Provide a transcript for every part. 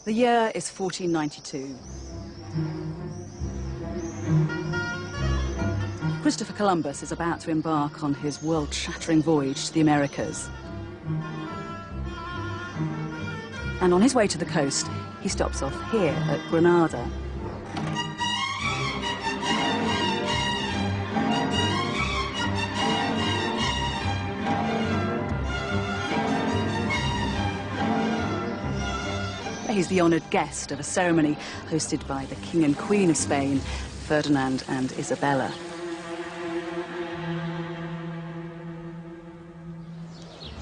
The year is 1492. Christopher Columbus is about to embark on his world-shattering voyage to the Americas. And on his way to the coast, he stops off here at Granada. He's the honoured guest of a ceremony hosted by the King and Queen of Spain, Ferdinand and Isabella.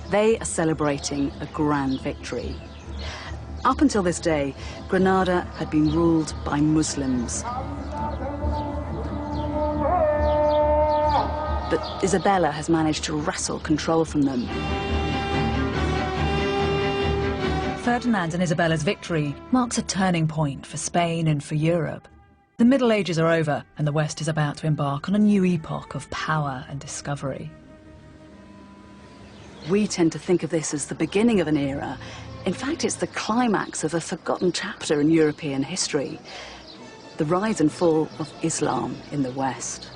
They are celebrating a grand victory. Up until this day, Granada had been ruled by Muslims. But Isabella has managed to wrestle control from them. Ferdinand and Isabella's victory marks a turning point for Spain and for Europe. The Middle Ages are over, and the West is about to embark on a new epoch of power and discovery. We tend to think of this as the beginning of an era. In fact, it's the climax of a forgotten chapter in European history, the rise and fall of Islam in the West.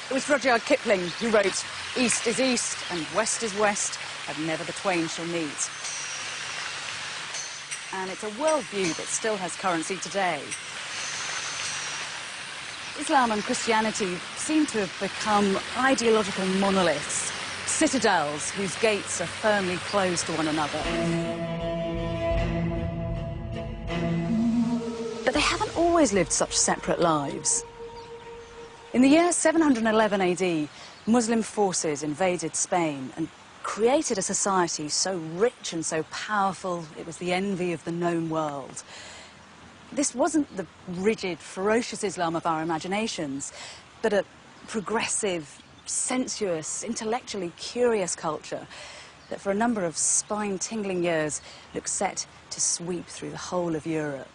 It was Rudyard Kipling who wrote, "East is east and west is west, and never the twain shall meet." And it's a worldview that still has currency today. Islam and Christianity seem to have become ideological monoliths, citadels whose gates are firmly closed to one another. But they haven't always lived such separate lives. In the year 711 AD, Muslim forces invaded Spain and created a society so rich and so powerful it was the envy of the known world. This wasn't the rigid, ferocious Islam of our imaginations, but a progressive, sensuous, intellectually curious culture that for a number of spine-tingling years looked set to sweep through the whole of Europe.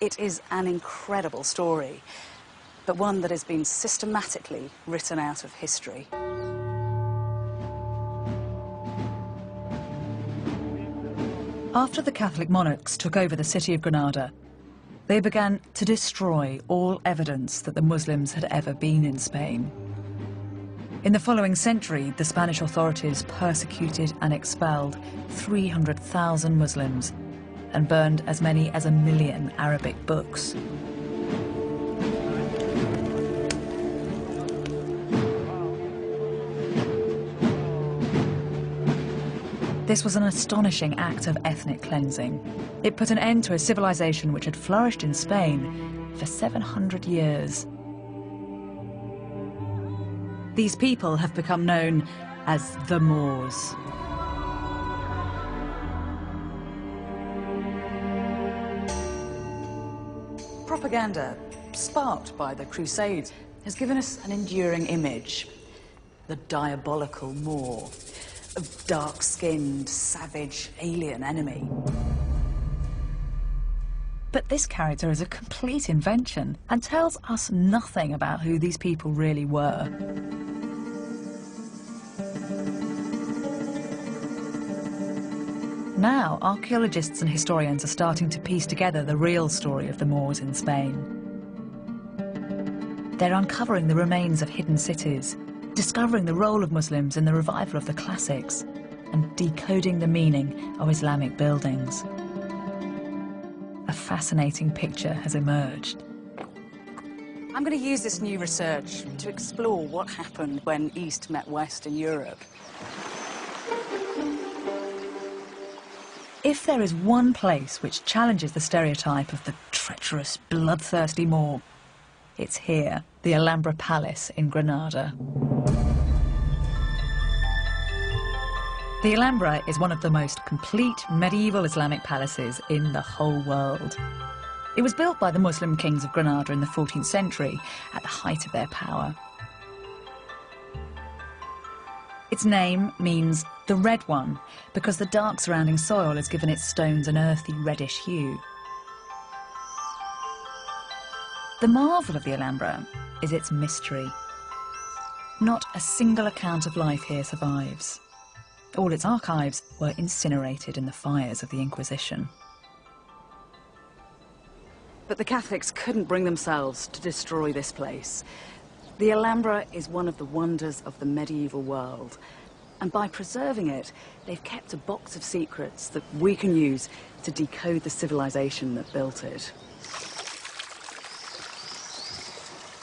It is an incredible story, but one that has been systematically written out of history. After the Catholic monarchs took over the city of Granada, they began to destroy all evidence that the Muslims had ever been in Spain. In the following century, the Spanish authorities persecuted and expelled 300,000 Muslims and burned as many as 1 million Arabic books. This was an astonishing act of ethnic cleansing. It put an end to a civilization which had flourished in Spain for 700 years. These people have become known as the Moors. Propaganda, sparked by the Crusades, has given us an enduring image: the diabolical Moor, a dark-skinned, savage, alien enemy. But this character is a complete invention and tells us nothing about who these people really were. Now, archaeologists and historians are starting to piece together the real story of the Moors in Spain. They're uncovering the remains of hidden cities, discovering the role of Muslims in the revival of the classics, and decoding the meaning of Islamic buildings. A fascinating picture has emerged. I'm going to use this new research to explore what happened when East met West in Europe. If there is one place which challenges the stereotype of the treacherous, bloodthirsty Moor, it's here, the Alhambra Palace in Granada. The Alhambra is one of the most complete medieval Islamic palaces in the whole world. It was built by the Muslim kings of Granada in the 14th century, at the height of their power. Its name means the red one, because the dark surrounding soil has given its stones an earthy reddish hue. The marvel of the Alhambra is its mystery. Not a single account of life here survives. All its archives were incinerated in the fires of the Inquisition. But the Catholics couldn't bring themselves to destroy this place. The Alhambra is one of the wonders of the medieval world. And by preserving it, they've kept a box of secrets that we can use to decode the civilization that built it.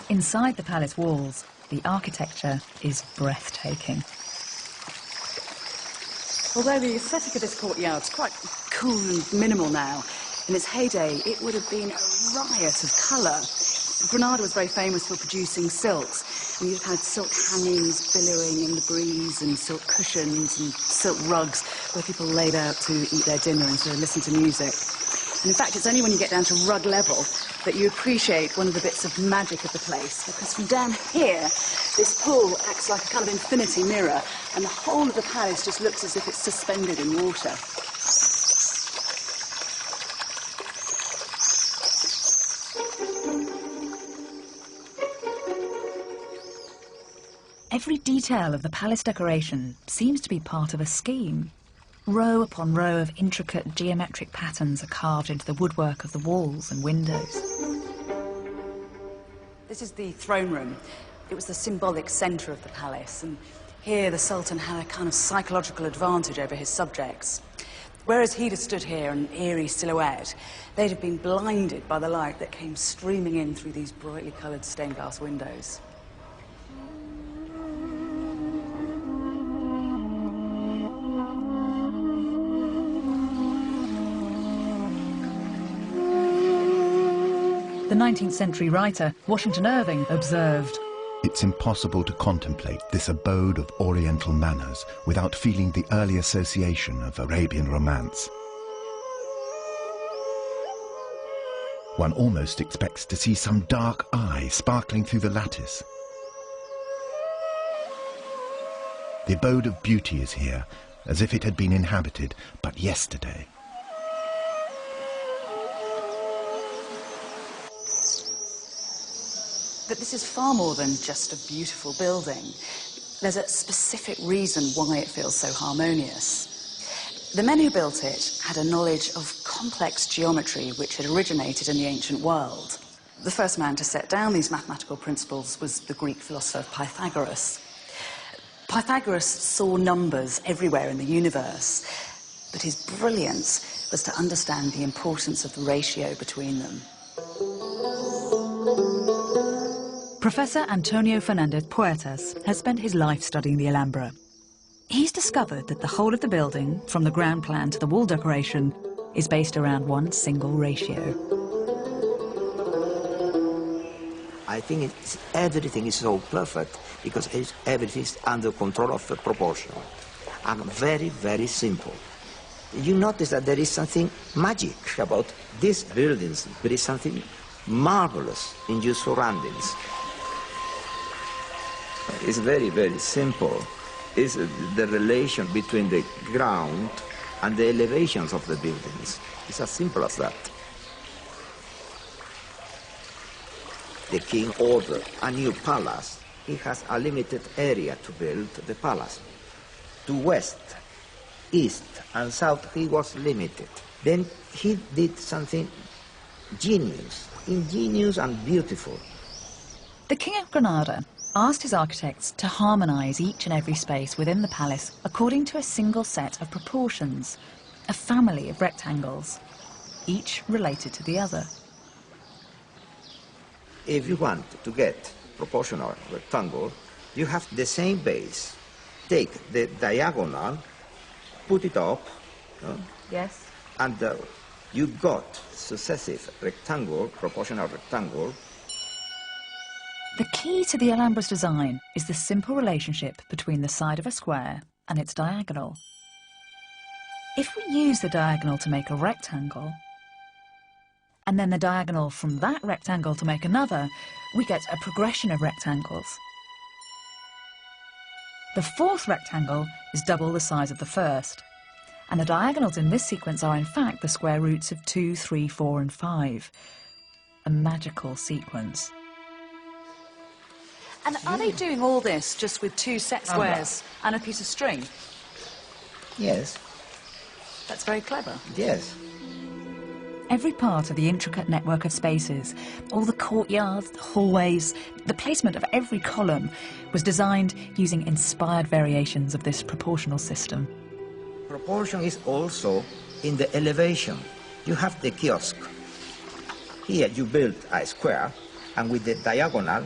Inside the palace walls, the architecture is breathtaking. Although the aesthetic of this courtyard is quite cool and minimal now, in its heyday it would have been a riot of colour. Granada was very famous for producing silks, and you've had silk hangings billowing in the breeze, and silk cushions and silk rugs where people laid out to eat their dinner and to listen to music. And in fact, it's only when you get down to rug level that you appreciate one of the bits of magic of the place, because from down here, this pool acts like a kind of infinity mirror, and the whole of the palace just looks as if it's suspended in water. Every detail of the palace decoration seems to be part of a scheme. Row upon row of intricate geometric patterns are carved into the woodwork of the walls and windows. This is the throne room. It was the symbolic centre of the palace, and here the Sultan had a kind of psychological advantage over his subjects. Whereas he'd have stood here, an eerie silhouette, they'd have been blinded by the light that came streaming in through these brightly coloured stained glass windows. The 19th century writer Washington Irving observed, "It's impossible to contemplate this abode of Oriental manners without feeling the early association of Arabian romance. One almost expects to see some dark eye sparkling through the lattice. The abode of beauty is here, as if it had been inhabited but yesterday." But this is far more than just a beautiful building. There's a specific reason why it feels so harmonious. The men who built it had a knowledge of complex geometry which had originated in the ancient world. The first man to set down these mathematical principles was the Greek philosopher Pythagoras. Pythagoras saw numbers everywhere in the universe, but his brilliance was to understand the importance of the ratio between them. Professor Antonio Fernandez Puertas has spent his life studying the Alhambra. He's discovered that the whole of the building, from the ground plan to the wall decoration, is based around one single ratio. I think everything is so perfect because everything is under control of the proportion and very, very simple. You notice that there is something magic about these buildings. There is something marvelous in your surroundings. It's very, very simple. It's the relation between the ground and the elevations of the buildings. It's as simple as that. The king ordered a new palace. He has a limited area to build the palace. To west, east, and south, he was limited. Then he did something ingenious and beautiful. The King of Granada asked his architects to harmonise each and every space within the palace according to a single set of proportions, a family of rectangles, each related to the other. If you want to get proportional rectangle, you have the same base. Take the diagonal, put it up, Yes. and you got successive rectangle, proportional rectangle. The key to the Alhambra's design is the simple relationship between the side of a square and its diagonal. If we use the diagonal to make a rectangle and then the diagonal from that rectangle to make another, we get a progression of rectangles. The fourth rectangle is double the size of the first, and the diagonals in this sequence are in fact the square roots of 2, 3, 4 and 5. A magical sequence. And are they doing all this just with 2 set squares and a piece of string? Yes, That's very clever. yes. Every part of the intricate network of spaces, all the courtyards, the hallways, the placement of every column was designed using inspired variations of this proportional system. Proportion is also in the elevation. You have the kiosk. Here you build a square, and with the diagonal,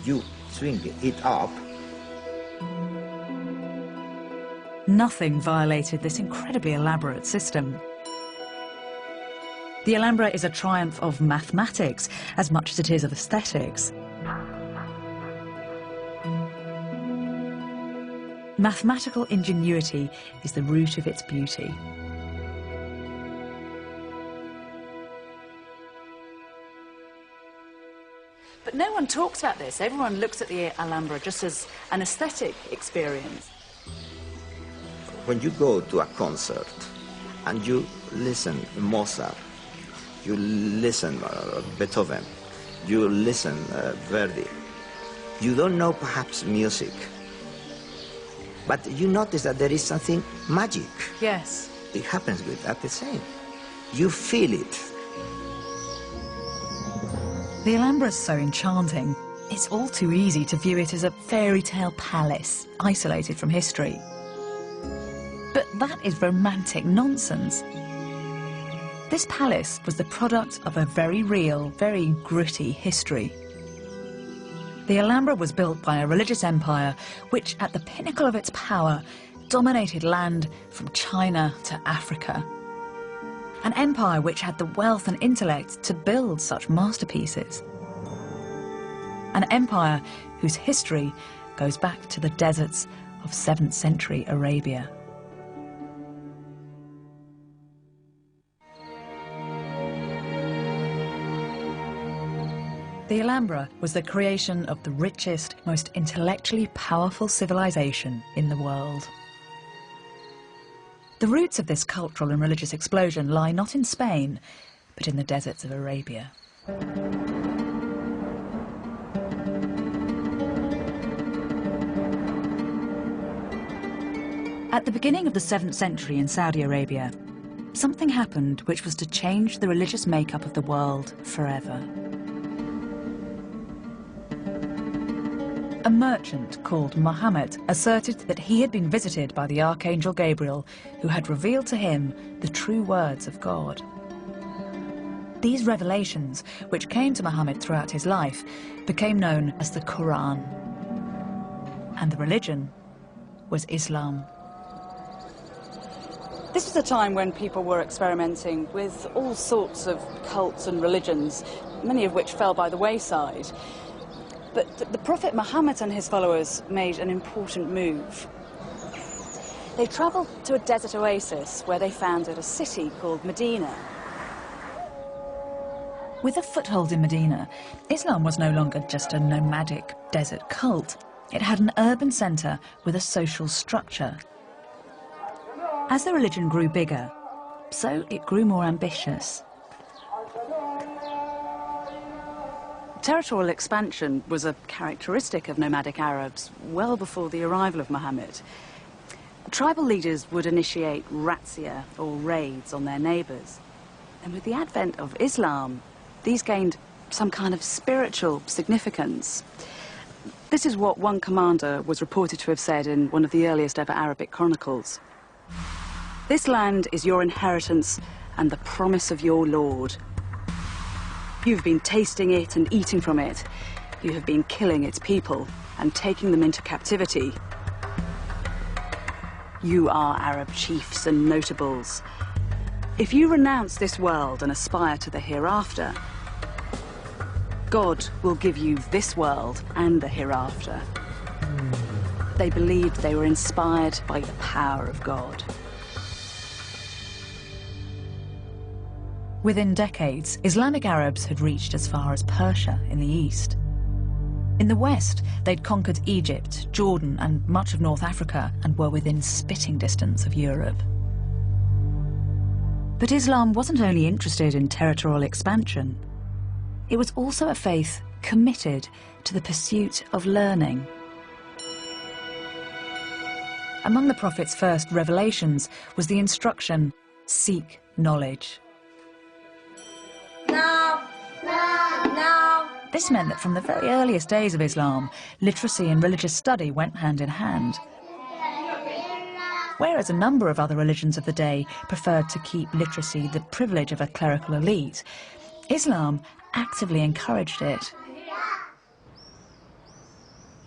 you swing it up. Nothing violated this incredibly elaborate system. The Alhambra is a triumph of mathematics as much as it is of aesthetics. Mathematical ingenuity is the root of its beauty. But no one talks about this. Everyone looks at the Alhambra just as an aesthetic experience. When you go to a concert and you listen Mozart, you listen Beethoven, you listen Verdi, you don't know perhaps music, but you notice that there is something magic. Yes. It happens with that the same. You feel it. The Alhambra is so enchanting, it's all too easy to view it as a fairy tale palace, isolated from history. But that is romantic nonsense. This palace was the product of a very real, very gritty history. The Alhambra was built by a religious empire which, at the pinnacle of its power, dominated land from China to Africa. An empire which had the wealth and intellect to build such masterpieces. An empire whose history goes back to the deserts of 7th century Arabia. The Alhambra was the creation of the richest, most intellectually powerful civilization in the world. The roots of this cultural and religious explosion lie not in Spain, but in the deserts of Arabia. At the beginning of the 7th century in Saudi Arabia, something happened which was to change the religious makeup of the world forever. A merchant called Muhammad asserted that he had been visited by the Archangel Gabriel, who had revealed to him the true words of God. These revelations, which came to Muhammad throughout his life, became known as the Quran. And the religion was Islam. This was a time when people were experimenting with all sorts of cults and religions, many of which fell by the wayside. But the Prophet Muhammad and his followers made an important move. They travelled to a desert oasis where they founded a city called Medina. With a foothold in Medina, Islam was no longer just a nomadic desert cult. It had an urban centre with a social structure. As the religion grew bigger, so it grew more ambitious. Territorial expansion was a characteristic of nomadic Arabs well before the arrival of Muhammad. Tribal leaders would initiate razzia, or raids, on their neighbours. And with the advent of Islam, these gained some kind of spiritual significance. This is what one commander was reported to have said in one of the earliest ever Arabic chronicles. "This land is your inheritance and the promise of your Lord. You've been tasting it and eating from it. You have been killing its people and taking them into captivity. You are Arab chiefs and notables. If you renounce this world and aspire to the hereafter, God will give you this world and the hereafter." They believed they were inspired by the power of God. Within decades, Islamic Arabs had reached as far as Persia in the east. In the west, they'd conquered Egypt, Jordan, and much of North Africa, and were within spitting distance of Europe. But Islam wasn't only interested in territorial expansion. It was also a faith committed to the pursuit of learning. Among the Prophet's first revelations was the instruction, seek knowledge. This meant that from the very earliest days of Islam, literacy and religious study went hand in hand. Whereas a number of other religions of the day preferred to keep literacy the privilege of a clerical elite, Islam actively encouraged it.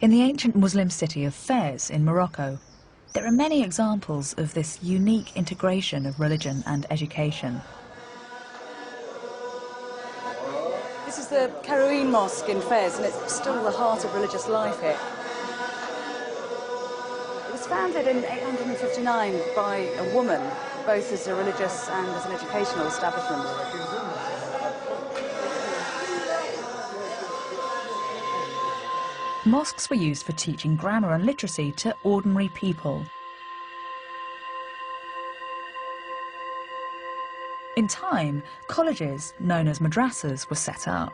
In the ancient Muslim city of Fez in Morocco, there are many examples of this unique integration of religion and education. This is the Karouin Mosque in Fez, and it's still the heart of religious life here. It was founded in 859 by a woman, both as a religious and as an educational establishment. Mosques were used for teaching grammar and literacy to ordinary people. In time, colleges, known as madrasas, were set up.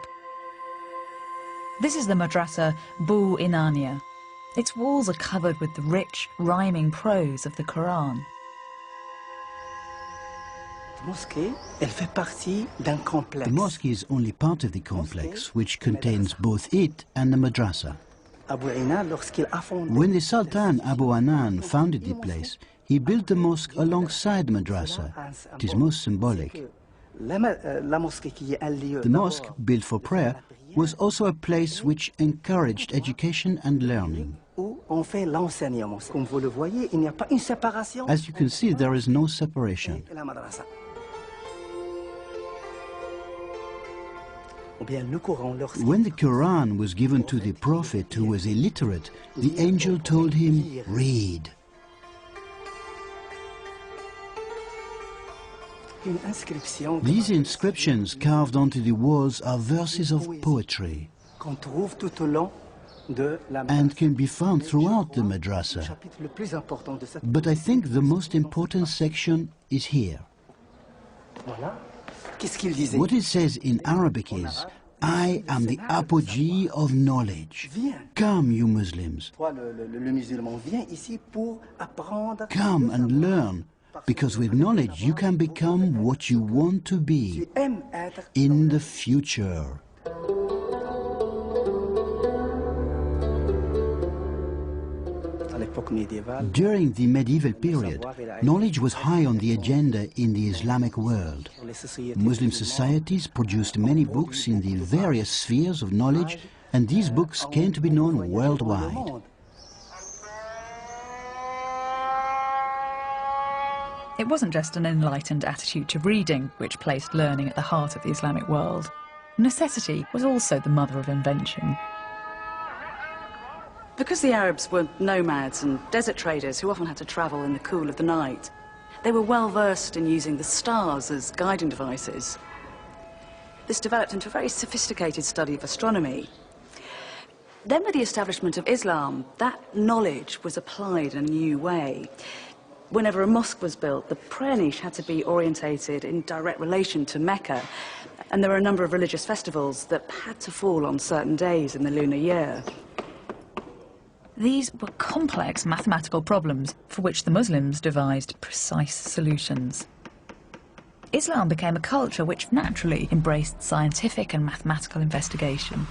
This is the madrasa Bu Inania. Its walls are covered with the rich, rhyming prose of the Quran. The mosque is only part of the complex, which contains both it and the madrasa. When the Sultan Abu Anan founded the place, he built the mosque alongside the madrasa. It is most symbolic. The mosque, built for prayer, was also a place which encouraged education and learning. As you can see, there is no separation. When the Quran was given to the Prophet, who was illiterate, the angel told him, read. These inscriptions carved onto the walls are verses of poetry and can be found throughout the madrasa. But I think the most important section is here. What it says in Arabic is, I am the apogee of knowledge. Come, you Muslims. Come and learn, because with knowledge you can become what you want to be in the future. During the medieval period, knowledge was high on the agenda in the Islamic world. Muslim societies produced many books in the various spheres of knowledge, and these books came to be known worldwide. It wasn't just an enlightened attitude to reading which placed learning at the heart of the Islamic world. Necessity was also the mother of invention. Because the Arabs were nomads and desert traders who often had to travel in the cool of the night, they were well versed in using the stars as guiding devices. This developed into a very sophisticated study of astronomy. Then with the establishment of Islam, that knowledge was applied in a new way. Whenever a mosque was built, the prayer niche had to be orientated in direct relation to Mecca, and there were a number of religious festivals that had to fall on certain days in the lunar year. These were complex mathematical problems for which the Muslims devised precise solutions. Islam became a culture which naturally embraced scientific and mathematical investigation.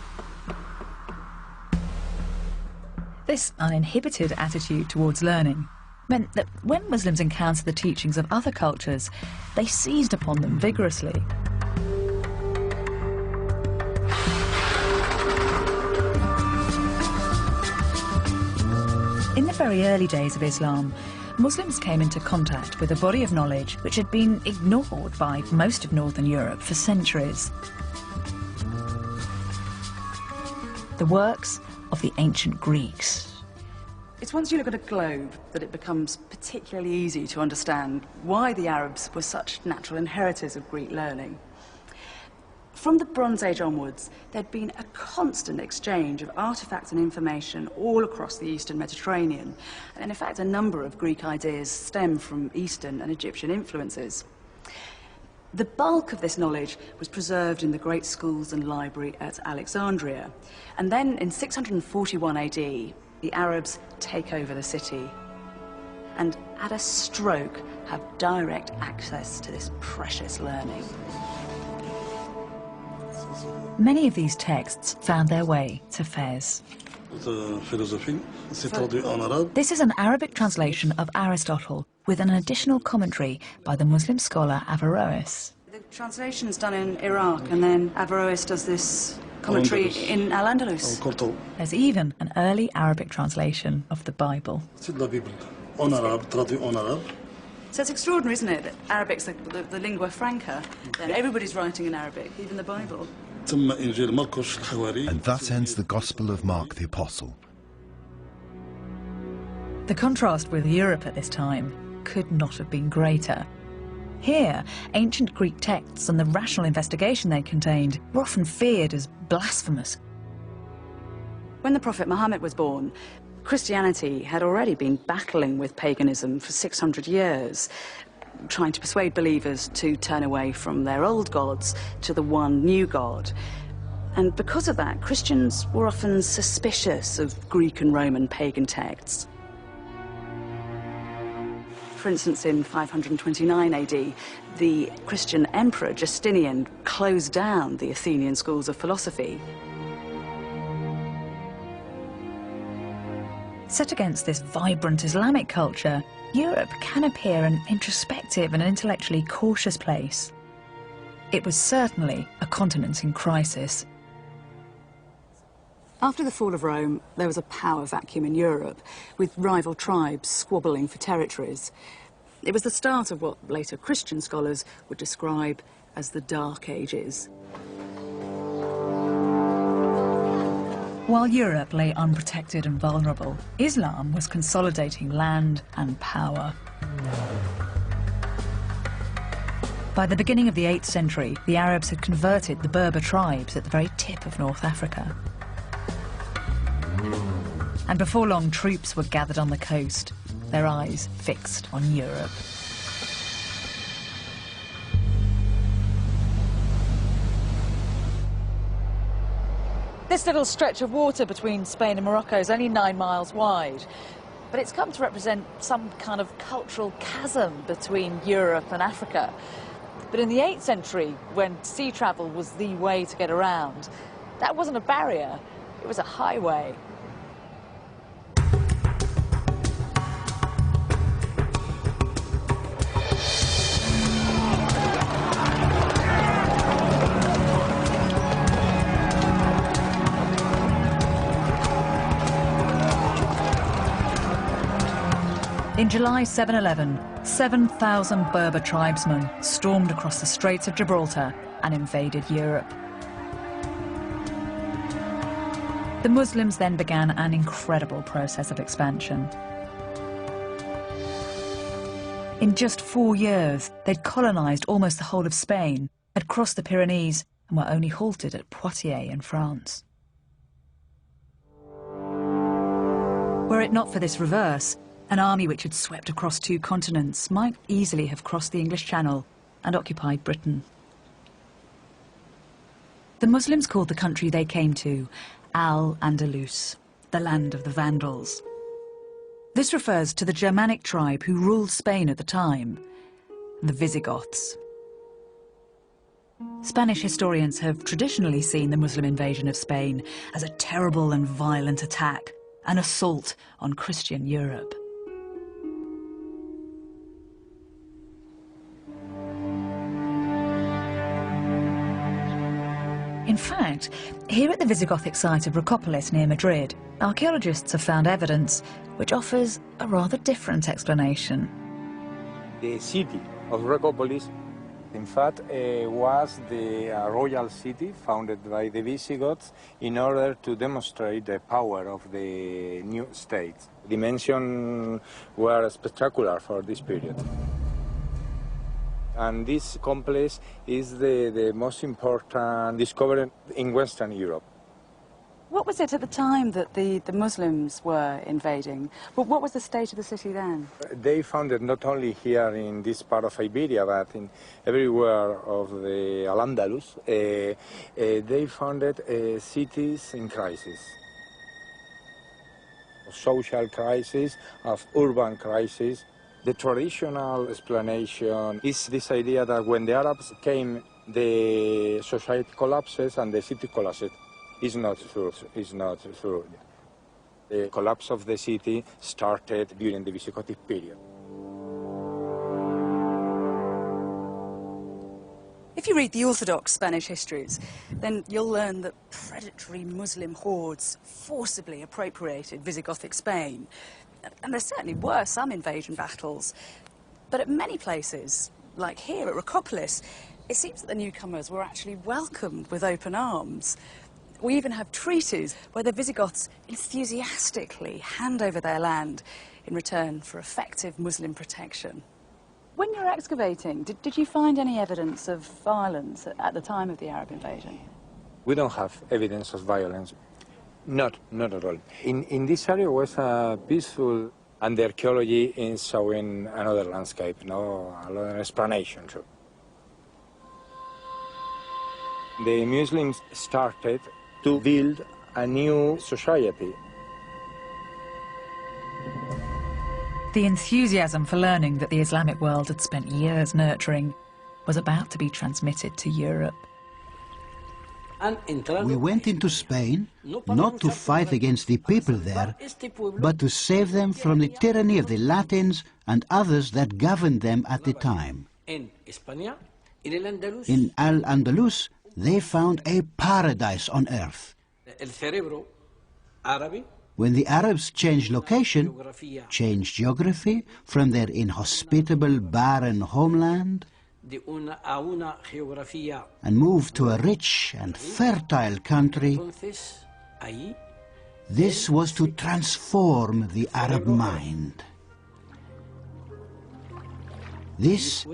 This uninhibited attitude towards learning meant that when Muslims encountered the teachings of other cultures, they seized upon them vigorously. In the very early days of Islam, Muslims came into contact with a body of knowledge which had been ignored by most of Northern Europe for centuries. The works of the ancient Greeks. It's once you look at a globe that it becomes particularly easy to understand why the Arabs were such natural inheritors of Greek learning. From the Bronze Age onwards, there'd been a constant exchange of artifacts and information all across the Eastern Mediterranean. And in fact, a number of Greek ideas stem from Eastern and Egyptian influences. The bulk of this knowledge was preserved in the great schools and library at Alexandria. And then in 641 AD, the Arabs take over the city and at a stroke have direct access to this precious learning. Many of these texts found their way to Fez. This is an Arabic translation of Aristotle with an additional commentary by the Muslim scholar Averroes. The translation's done in Iraq, and then Averroes does this commentary in Al-Andalus. There's even an early Arabic translation of the Bible. So it's extraordinary, isn't it? That Arabic's the lingua franca. Then everybody's writing in Arabic, even the Bible. And thus ends the Gospel of Mark the Apostle. The contrast with Europe at this time could not have been greater. Here, ancient Greek texts and the rational investigation they contained were often feared as blasphemous. When the Prophet Muhammad was born, Christianity had already been battling with paganism for 600 years, trying to persuade believers to turn away from their old gods to the one new God. And because of that, Christians were often suspicious of Greek and Roman pagan texts. For instance, in 529 AD, the Christian emperor Justinian closed down the Athenian schools of philosophy. Set against this vibrant Islamic culture, Europe can appear an introspective and intellectually cautious place. It was certainly a continent in crisis. After the fall of Rome, there was a power vacuum in Europe, with rival tribes squabbling for territories. It was the start of what later Christian scholars would describe as the Dark Ages. While Europe lay unprotected and vulnerable, Islam was consolidating land and power. By the beginning of the 8th century, the Arabs had converted the Berber tribes at the very tip of North Africa. And before long, troops were gathered on the coast, their eyes fixed on Europe. This little stretch of water between Spain and Morocco is only 9 miles wide, but it's come to represent some kind of cultural chasm between Europe and Africa. But in the 8th century, when sea travel was the way to get around, that wasn't a barrier, it was a highway. In July 711, 7,000 Berber tribesmen stormed across the Straits of Gibraltar and invaded Europe. The Muslims then began an incredible process of expansion. In just 4 years, they'd colonized almost the whole of Spain, had crossed the Pyrenees, and were only halted at Poitiers in France. Were it not for this reverse, an army which had swept across 2 continents might easily have crossed the English Channel and occupied Britain. The Muslims called the country they came to Al-Andalus, the land of the Vandals. This refers to the Germanic tribe who ruled Spain at the time, the Visigoths. Spanish historians have traditionally seen the Muslim invasion of Spain as a terrible and violent attack, an assault on Christian Europe. In fact, here at the Visigothic site of Rocopolis near Madrid, archaeologists have found evidence which offers a rather different explanation. The city of Rocopolis, in fact, was the royal city founded by the Visigoths in order to demonstrate the power of the new state. Dimensions were spectacular for this period. And this complex is the most important discovery in Western Europe. What was it at the time that the Muslims were invading? What was the state of the city then? They found it not only here in this part of Iberia, but in everywhere of the Al-Andalus. They founded cities in crisis. Social crisis, of urban crisis. The traditional explanation is this idea that when the Arabs came, the society collapses and the city collapses. It's not true. It's not true. The collapse of the city started during the Visigothic period. If you read the Orthodox Spanish histories, then you'll learn that predatory Muslim hordes forcibly appropriated Visigothic Spain. And there certainly were some invasion battles. But at many places, like here at Recopolis, it seems that the newcomers were actually welcomed with open arms. We even have treaties where the Visigoths enthusiastically hand over their land in return for effective Muslim protection. When you were excavating, did you find any evidence of violence at the time of the Arab invasion? We don't have evidence of violence. Not at all. In this area was peaceful, and the archaeology is showing another landscape, another explanation too. The Muslims started to build a new society. The enthusiasm for learning that the Islamic world had spent years nurturing was about to be transmitted to Europe. We went into Spain not to fight against the people there, but to save them from the tyranny of the Latins and others that governed them at the time. In Al-Andalus, they found a paradise on earth. When the Arabs changed location, changed geography from their inhospitable, barren homeland, and moved to a rich and fertile country, this was to transform the Arab mind. This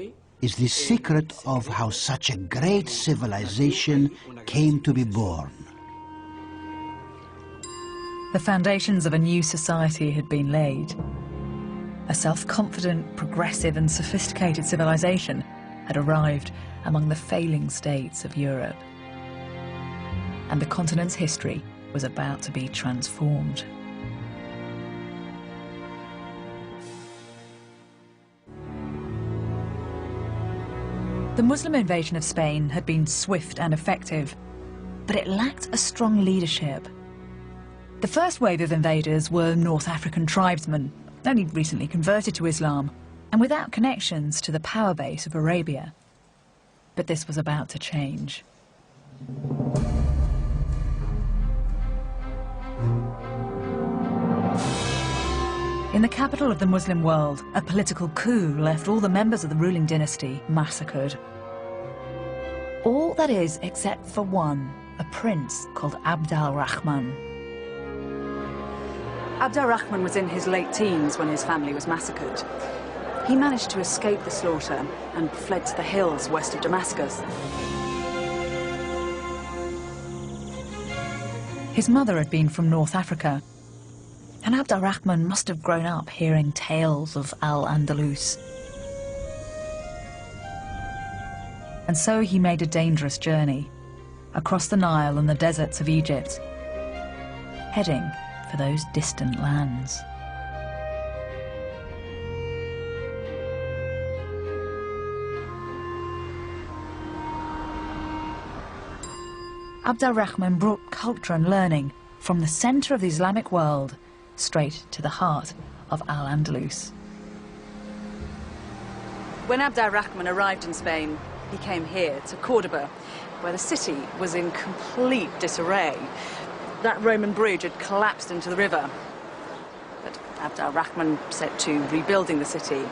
is the secret of how such a great civilization came to be born. The foundations of a new society had been laid. A self-confident, progressive and sophisticated civilization had arrived among the failing states of Europe. And the continent's history was about to be transformed. The Muslim invasion of Spain had been swift and effective, but it lacked a strong leadership. The first wave of invaders were North African tribesmen, only recently converted to Islam, and without connections to the power base of Arabia. But this was about to change. In the capital of the Muslim world, a political coup left all the members of the ruling dynasty massacred. All that is except for one, a prince called Abd al-Rahman. Abd al-Rahman was in his late teens when his family was massacred. He managed to escape the slaughter and fled to the hills west of Damascus. His mother had been from North Africa, and Abd al-Rahman must have grown up hearing tales of Al-Andalus. And so he made a dangerous journey across the Nile and the deserts of Egypt, heading for those distant lands. Abd al-Rahman brought culture and learning from the center of the Islamic world straight to the heart of Al-Andalus. When Abd al-Rahman arrived in Spain, he came here to Cordoba, where the city was in complete disarray. That Roman bridge had collapsed into the river. But Abd al-Rahman set to rebuilding the city.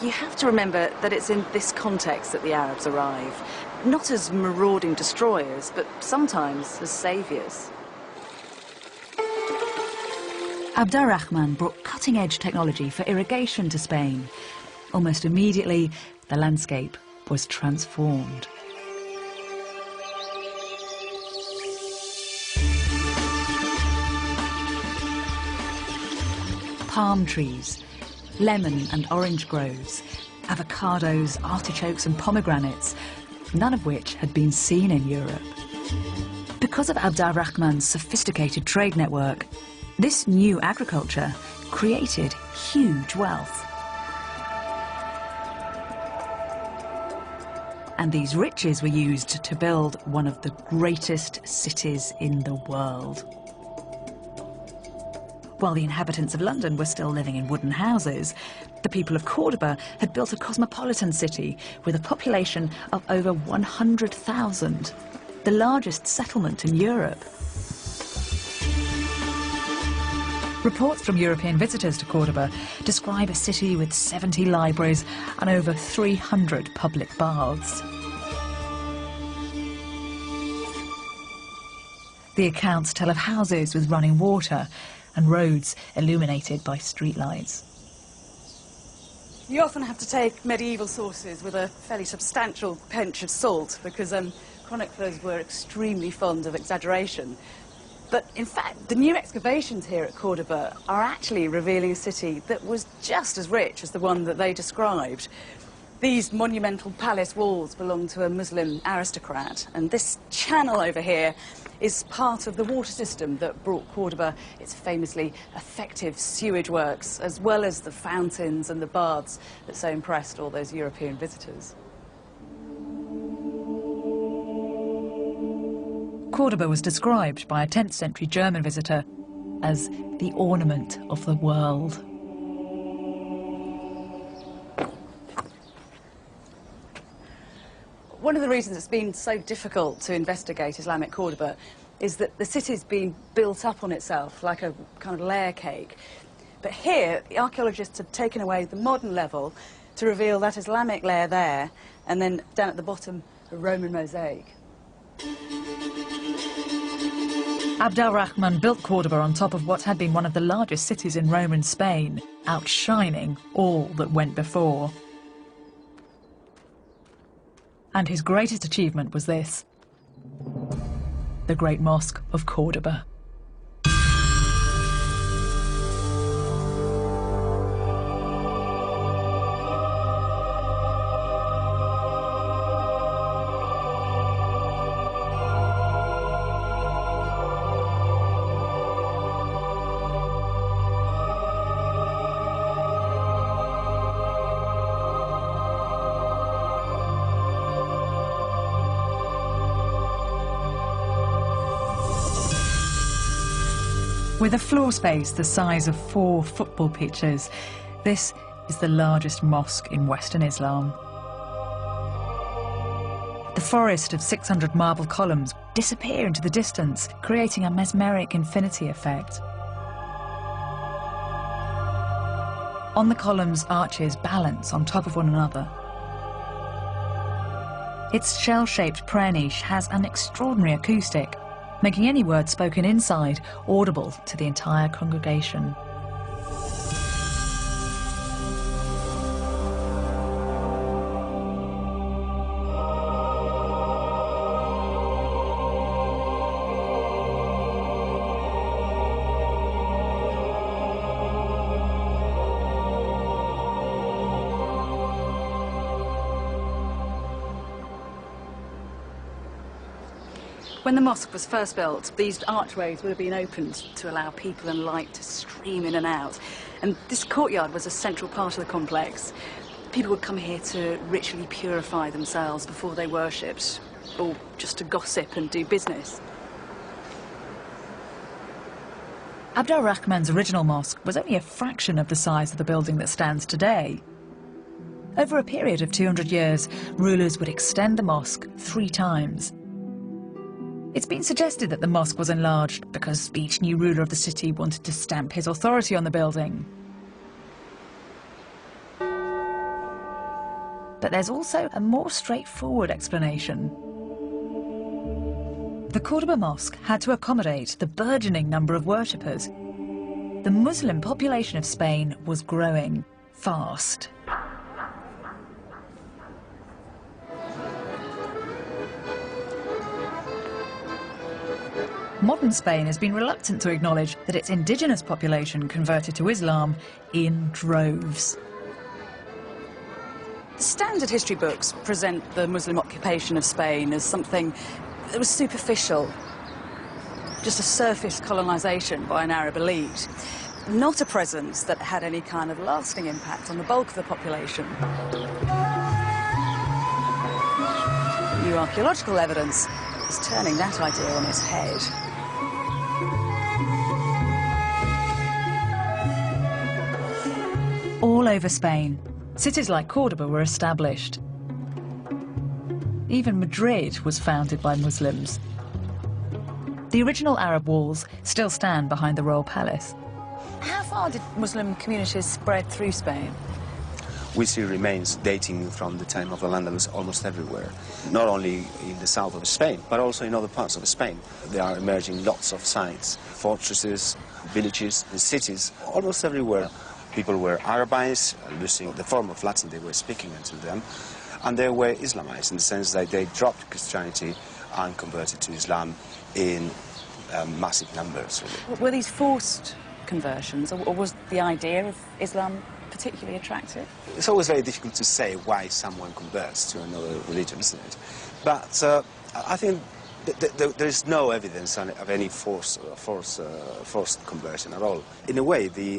You have to remember that it's in this context that the Arabs arrive, not as marauding destroyers, but sometimes as saviors. Abd al-Rahman brought cutting-edge technology for irrigation to Spain. Almost immediately, the landscape was transformed. Palm trees, lemon and orange groves, avocados, artichokes and pomegranates, none of which had been seen in Europe. Because of Abd al-Rahman's sophisticated trade network, this new agriculture created huge wealth. And these riches were used to build one of the greatest cities in the world. While the inhabitants of London were still living in wooden houses, the people of Cordoba had built a cosmopolitan city with a population of over 100,000, the largest settlement in Europe. Reports from European visitors to Cordoba describe a city with 70 libraries and over 300 public baths. The accounts tell of houses with running water and roads illuminated by streetlights. You often have to take medieval sources with a fairly substantial pinch of salt because chroniclers were extremely fond of exaggeration. But in fact, the new excavations here at Cordoba are actually revealing a city that was just as rich as the one that they described. These monumental palace walls belong to a Muslim aristocrat, and this channel over here is part of the water system that brought Cordoba its famously effective sewage works, as well as the fountains and the baths that so impressed all those European visitors. Cordoba was described by a 10th century German visitor as the ornament of the world. One of the reasons it's been so difficult to investigate Islamic Cordoba is that the city's been built up on itself like a kind of layer cake. But here, the archaeologists have taken away the modern level to reveal that Islamic layer there, and then down at the bottom, a Roman mosaic. Abd al-Rahman built Cordoba on top of what had been one of the largest cities in Roman Spain, outshining all that went before. And his greatest achievement was this: the Great Mosque of Cordoba. With a floor space the size of 4 football pitches, this is the largest mosque in Western Islam. The forest of 600 marble columns disappear into the distance, creating a mesmeric infinity effect. On the columns, arches balance on top of one another. Its shell-shaped prayer niche has an extraordinary acoustic, making any word spoken inside audible to the entire congregation. When the mosque was first built, these archways would have been opened to allow people and light to stream in and out. And this courtyard was a central part of the complex. People would come here to ritually purify themselves before they worshipped, or just to gossip and do business. Abd al-Rahman's original mosque was only a fraction of the size of the building that stands today. Over a period of 200 years, rulers would extend the mosque 3 times. It's been suggested that the mosque was enlarged because each new ruler of the city wanted to stamp his authority on the building. But there's also a more straightforward explanation. The Cordoba Mosque had to accommodate the burgeoning number of worshippers. The Muslim population of Spain was growing fast. modern Spain has been reluctant to acknowledge that its indigenous population converted to Islam in droves. The standard history books present the Muslim occupation of Spain as something that was superficial, just a surface colonisation by an Arab elite, not a presence that had any kind of lasting impact on the bulk of the population. New archaeological evidence is turning that idea on its head. All over Spain, cities like Cordoba were established. Even Madrid was founded by Muslims. The original Arab walls still stand behind the royal palace. How far did Muslim communities spread through Spain? We see remains dating from the time of the Al-Andalus almost everywhere, not only in the south of Spain, but also in other parts of Spain. There are emerging lots of sites, fortresses, villages, and cities, almost everywhere. People were Arabized, losing the form of Latin they were speaking until then, and they were Islamized in the sense that they dropped Christianity and converted to Islam in massive numbers, really. Were these forced conversions, or was the idea of Islam particularly attractive? It's always very difficult to say why someone converts to another religion, isn't it? But I think there is no evidence of any forced conversion at all. In a way, the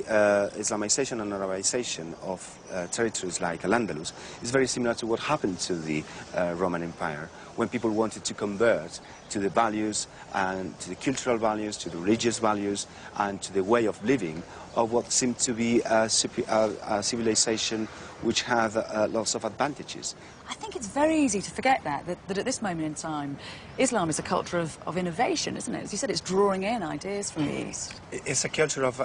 Islamization and Arabization of territories like Al-Andalus is very similar to what happened to the Roman Empire, when people wanted to convert to the values and to the cultural values, to the religious values, and to the way of living of what seemed to be a civilization which had lots of advantages. I think it's very easy to forget that at this moment in time, Islam is a culture of innovation, isn't it? As you said, it's drawing in ideas from the East. It's a culture of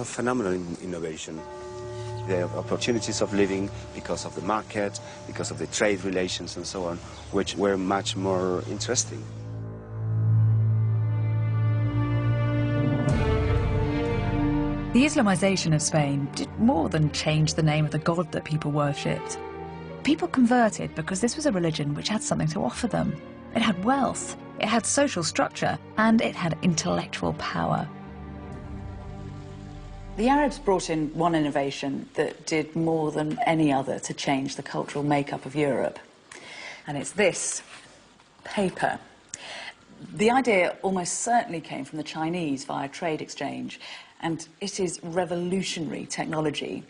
phenomenal innovation. The opportunities of living because of the market, because of the trade relations and so on, which were much more interesting. The Islamization of Spain did more than change the name of the god that people worshipped. People converted because this was a religion which had something to offer them. It had wealth, it had social structure, and it had intellectual power. The Arabs brought in one innovation that did more than any other to change the cultural makeup of Europe. And it's this, paper. The idea almost certainly came from the Chinese via trade exchange, and it is revolutionary technology.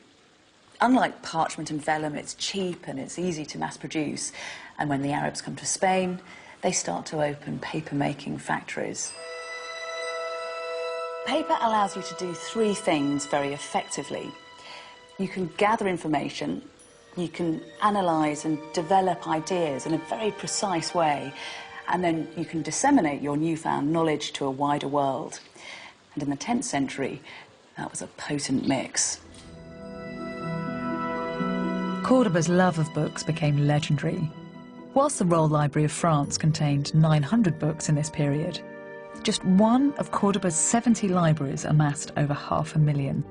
Unlike parchment and vellum, it's cheap and it's easy to mass produce. And when the Arabs come to Spain, they start to open paper-making factories. Paper allows you to do three things very effectively. You can gather information, you can analyse and develop ideas in a very precise way, and then you can disseminate your newfound knowledge to a wider world. And in the 10th century, that was a potent mix. Cordoba's love of books became legendary. Whilst the Royal Library of France contained 900 books in this period, just one of Cordoba's 70 libraries amassed over 500,000.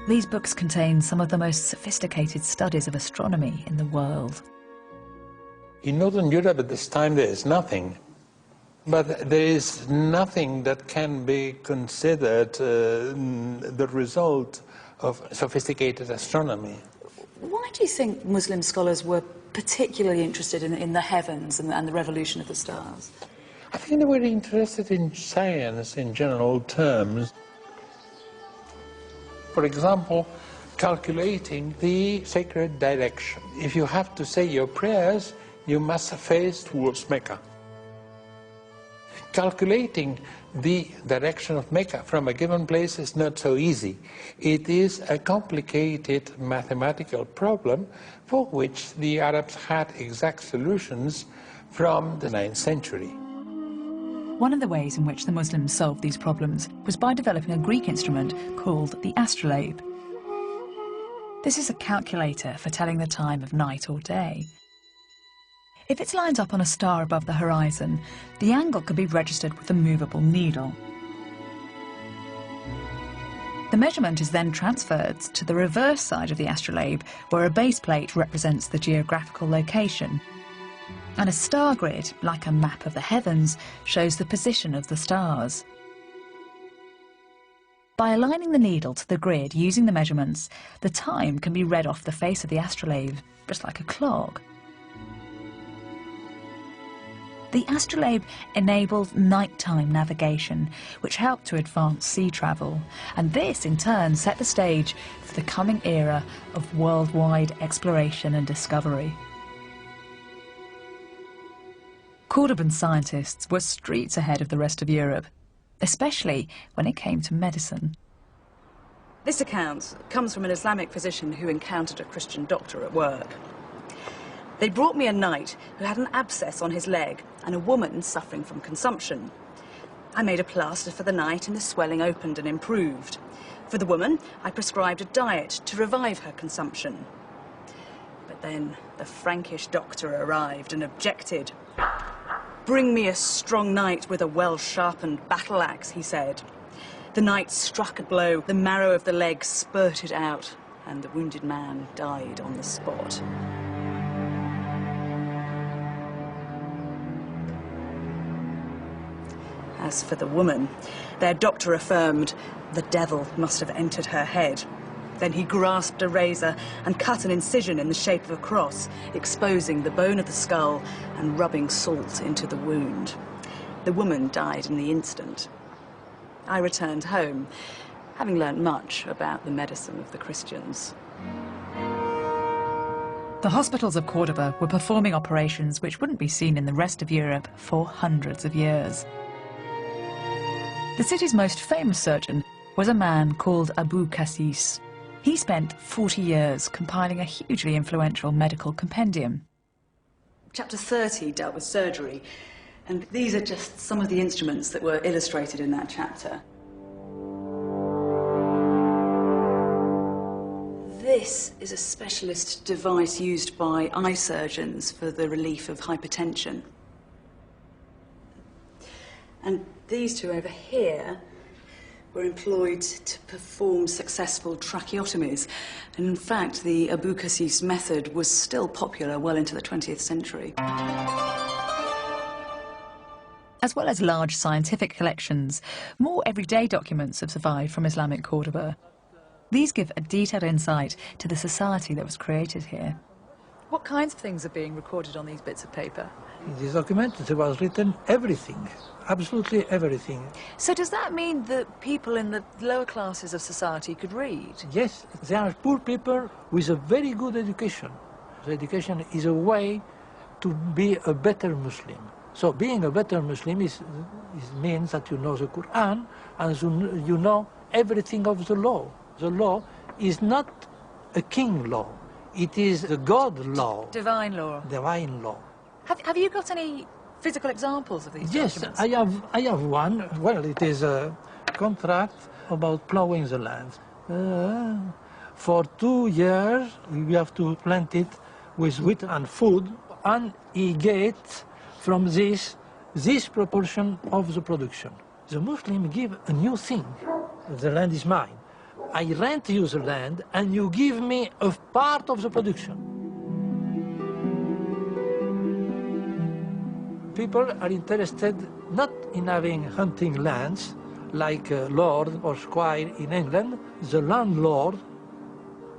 These books contain some of the most sophisticated studies of astronomy in the world. In Northern Europe at this time there is nothing, but there is nothing that can be considered the result of sophisticated astronomy. Why do you think Muslim scholars were particularly interested in the heavens and the revolution of the stars? I think they were interested in science in general terms. For example, calculating the sacred direction. If you have to say your prayers, you must face towards Mecca. Calculating the direction of Mecca from a given place is not so easy. It is a complicated mathematical problem for which the Arabs had exact solutions from the 9th century. One of the ways in which the Muslims solved these problems was by developing a Greek instrument called the astrolabe. This is a calculator for telling the time of night or day. If it's lined up on a star above the horizon, the angle can be registered with a movable needle. The measurement is then transferred to the reverse side of the astrolabe, where a base plate represents the geographical location. And a star grid, like a map of the heavens, shows the position of the stars. By aligning the needle to the grid using the measurements, the time can be read off the face of the astrolabe, just like a clock. The astrolabe enabled nighttime navigation, which helped to advance sea travel, and this in turn set the stage for the coming era of worldwide exploration and discovery. Cordoban scientists were streets ahead of the rest of Europe, especially when it came to medicine. This account comes from an Islamic physician who encountered a Christian doctor at work. They brought me a knight who had an abscess on his leg and a woman suffering from consumption. I made a plaster for the knight and the swelling opened and improved. For the woman, I prescribed a diet to revive her consumption. But then the Frankish doctor arrived and objected. "Bring me a strong knight with a well-sharpened battle axe," he said. The knight struck a blow, the marrow of the leg spurted out, and the wounded man died on the spot. As for the woman, their doctor affirmed the devil must have entered her head. Then he grasped a razor and cut an incision in the shape of a cross, exposing the bone of the skull and rubbing salt into the wound. The woman died in the instant. I returned home, having learnt much about the medicine of the Christians. The hospitals of Cordoba were performing operations which wouldn't be seen in the rest of Europe for hundreds of years. The city's most famous surgeon was a man called Abu Qasis. He spent 40 years compiling a hugely influential medical compendium. Chapter 30 dealt with surgery, and these are just some of the instruments that were illustrated in that chapter. This is a specialist device used by eye surgeons for the relief of hypertension. And these two over here were employed to perform successful tracheotomies. And in fact, the Abu Qasis method was still popular well into the 20th century. As well as large scientific collections, more everyday documents have survived from Islamic Cordoba. These give a detailed insight to the society that was created here. What kinds of things are being recorded on these bits of paper? In this document there was written everything, absolutely everything. So does that mean that people in the lower classes of society could read? Yes, they are poor people with a very good education. The education is a way to be a better Muslim. So being a better Muslim means that you know the Quran and you know everything of the law. The law is not a king law, it is a God law. Divine law. Divine law. Have you got any physical examples of these documents? Yes, I have one. Well, it is a contract about plowing the land. For 2 years, we have to plant it with wheat and food, and he gets from this proportion of the production. The Muslim give a new thing. The land is mine. I rent you the land, and you give me a part of the production. People are interested not in having hunting lands like a lord or squire in England. The landlord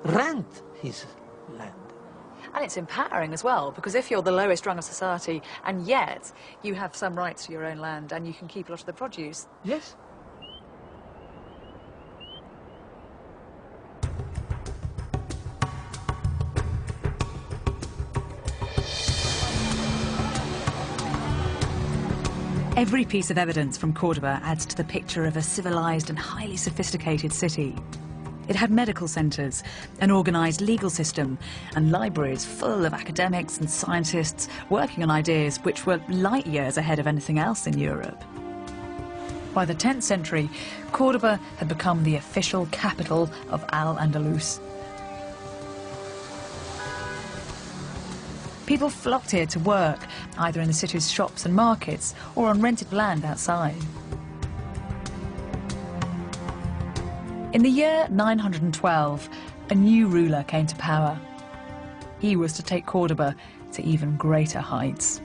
rent his land. And it's empowering as well, because if you're the lowest rung of society and yet you have some rights to your own land and you can keep a lot of the produce. Yes. Every piece of evidence from Cordoba adds to the picture of a civilized and highly sophisticated city. It had medical centres, an organised legal system, and libraries full of academics and scientists working on ideas which were light years ahead of anything else in Europe. By the 10th century, Cordoba had become the official capital of Al-Andalus. People flocked here to work, either in the city's shops and markets or on rented land outside. In the year 912, a new ruler came to power. he was to take Cordoba to even greater heights.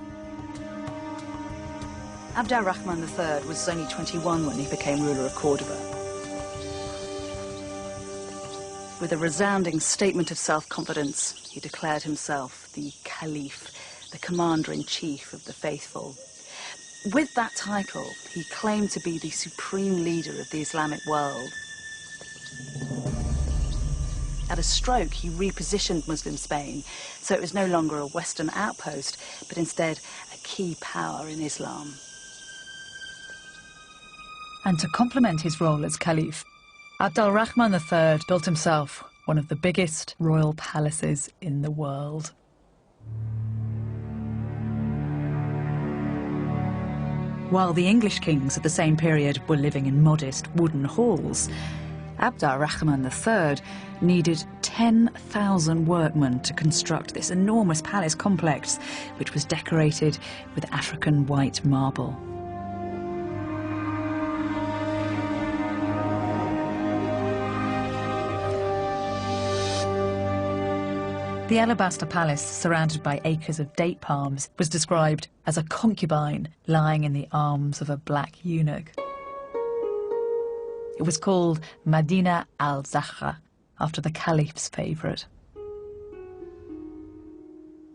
Abd al-Rahman III was only 21 when he became ruler of Cordoba. With a resounding statement of self-confidence, he declared himself the Caliph, the commander-in-chief of the faithful. With that title, he claimed to be the supreme leader of the Islamic world. At a stroke, he repositioned Muslim Spain, so it was no longer a Western outpost, but instead a key power in Islam. And to complement his role as Caliph, Abd al-Rahman III built himself one of the biggest royal palaces in the world. While the English kings of the same period were living in modest wooden halls, Abd al-Rahman III needed 10,000 workmen to construct this enormous palace complex, which was decorated with African white marble. The alabaster palace, surrounded by acres of date palms, was described as a concubine lying in the arms of a black eunuch. It was called Medina al-Zahra, after the Caliph's favourite.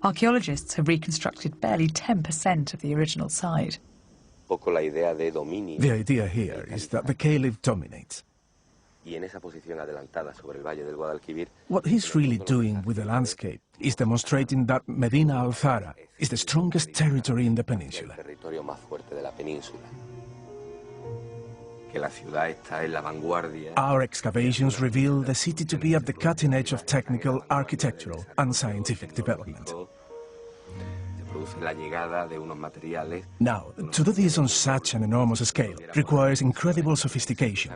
Archaeologists have reconstructed barely 10% of the original site. The idea here is that the Caliph dominates. What he's really doing with the landscape is demonstrating that Medina al-Zahra is the strongest territory in the peninsula. Our excavations reveal the city to be at the cutting edge of technical, architectural and scientific development. Now, to do this on such an enormous scale requires incredible sophistication.